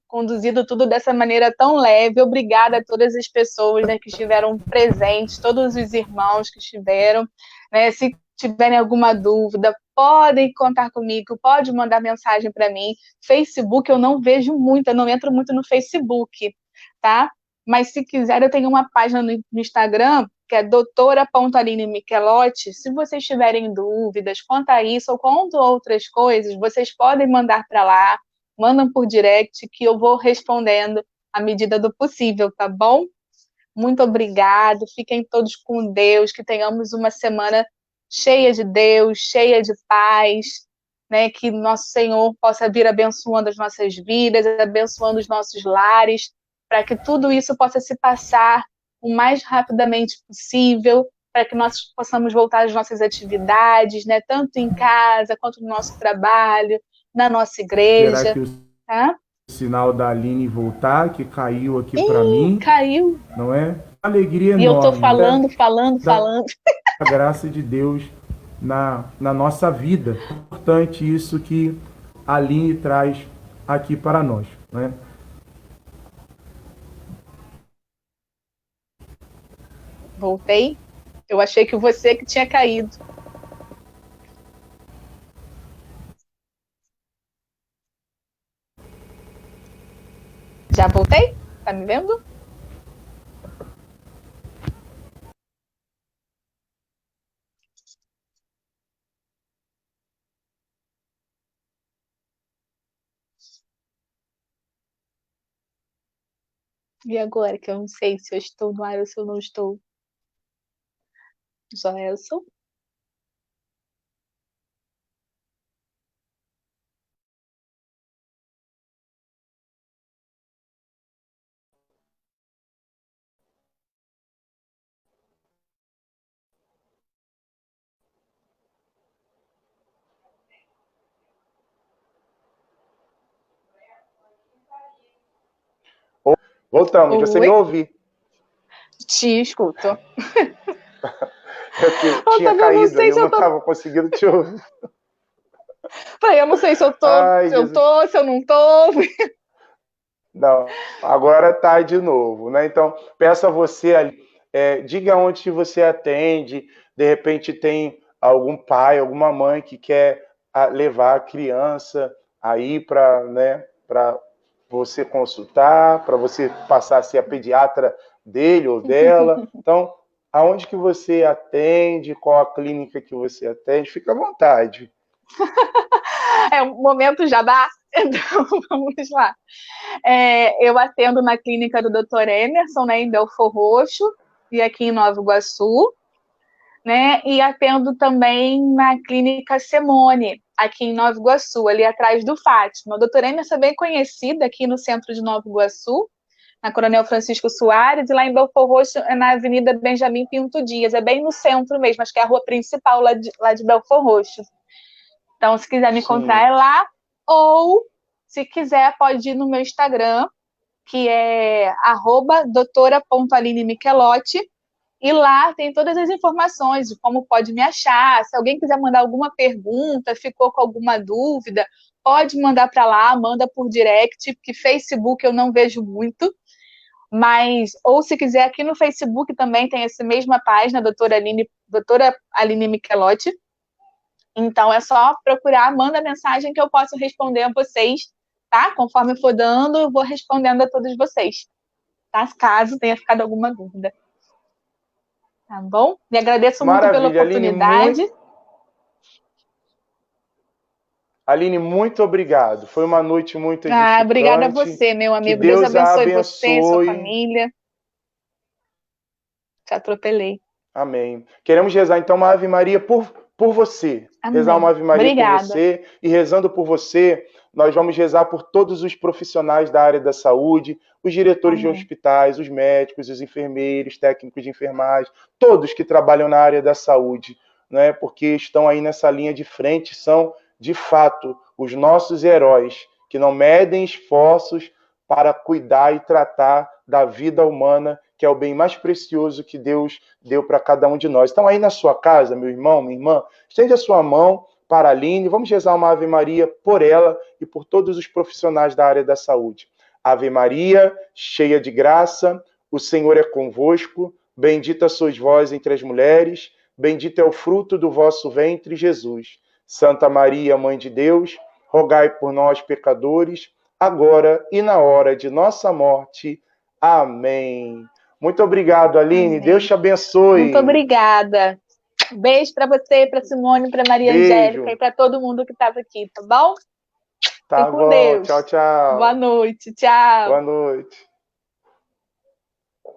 conduzido tudo dessa maneira tão leve. Obrigada a todas as pessoas, né, que estiveram presentes, todos os irmãos que estiveram, né? Se tiverem alguma dúvida, podem contar comigo, pode mandar mensagem para mim. Facebook eu não vejo muito, eu não entro muito no Facebook, tá? Mas se quiser, eu tenho uma página no Instagram, que é doutora.aline Michelotti. Se vocês tiverem dúvidas quanto a isso ou quanto a outras coisas, vocês podem mandar para lá, mandam por direct, que eu vou respondendo à medida do possível, tá bom? Muito obrigado, fiquem todos com Deus, que tenhamos uma semana cheia de Deus, cheia de paz, né? Que nosso Senhor possa vir abençoando as nossas vidas, abençoando os nossos lares, para que tudo isso possa se passar o mais rapidamente possível, para que nós possamos voltar às nossas atividades, né? Tanto em casa, quanto no nosso trabalho, na nossa igreja. Será que o sinal da Aline voltar, que caiu aqui para mim? Caiu. Não é? Alegria enorme. E eu tô falando, falando. A graça de Deus na nossa vida. É importante isso que a Aline traz aqui para nós, né? Voltei. Eu achei que você que tinha caído. Já voltei? Tá me vendo? E agora que eu não sei se eu estou no ar ou se eu não estou? Joelson? Voltamos, você me ouve? Te escuto. Eu tinha caído, eu não estava conseguindo te ouvir. Eu não sei se eu tô, se eu não tô. Não, agora tá de novo, né? Então, peço a você, diga onde você atende, de repente tem algum pai, alguma mãe que quer levar a criança aí para, né, para você consultar, para você passar a ser a pediatra dele ou dela. Então, aonde que você atende, qual a clínica que você atende, fica à vontade. É um momento já dá? Então, vamos lá. Eu atendo na clínica do Dr. Emerson, né, em Belfor Roxo, e aqui em Nova Iguaçu. né? E atendo também na Clínica Semone, aqui em Nova Iguaçu, ali atrás do Fátima. A doutora Emerson é bem conhecida aqui no centro de Nova Iguaçu, na Coronel Francisco Soares, e lá em Belford Roxo, é na Avenida Benjamin Pinto Dias, é bem no centro mesmo, acho que é a rua principal lá de Belford Roxo. Então, se quiser me encontrar, é lá, ou, se quiser, pode ir no meu Instagram, que é @doutora.aline.michelotti, e lá tem todas as informações de como pode me achar. Se alguém quiser mandar alguma pergunta, ficou com alguma dúvida, pode mandar para lá, manda por direct, porque Facebook eu não vejo muito, mas, ou se quiser, aqui no Facebook também tem essa mesma página, doutora Aline Michelotti. Então é só procurar, manda mensagem que eu posso responder a vocês, tá? Conforme eu for dando, eu vou respondendo a todos vocês, tá? Caso tenha ficado alguma dúvida. Tá bom? Me agradeço muito pela oportunidade. Aline, muito obrigado. Foi uma noite muito edificante. Obrigada a você, meu amigo. Que Deus abençoe você, sua família. Te atropelei. Amém. Queremos rezar então uma Ave Maria por você. Amém. Rezar uma Ave Maria Obrigada. por você. E rezando por você, nós vamos rezar por todos os profissionais da área da saúde, os diretores de hospitais, os médicos, os enfermeiros, técnicos de enfermagem, todos que trabalham na área da saúde, né? Porque estão aí nessa linha de frente, são, de fato, os nossos heróis, que não medem esforços para cuidar e tratar da vida humana, que é o bem mais precioso que Deus deu para cada um de nós. Então, aí na sua casa, meu irmão, minha irmã, estende a sua mão para a Aline, vamos rezar uma Ave Maria por ela e por todos os profissionais da área da saúde. Ave Maria, cheia de graça, o Senhor é convosco, bendita sois vós entre as mulheres, bendito é o fruto do vosso ventre, Jesus. Santa Maria, Mãe de Deus, rogai por nós, pecadores, agora e na hora de nossa morte. Amém. Muito obrigado, Aline. Amém. Deus te abençoe. Muito obrigada. Beijo para você, para Simone, para Maria Angélica e para todo mundo que estava aqui, tá bom? Tá bom. Deus. Tchau, tchau. Boa noite. Tchau. Boa noite.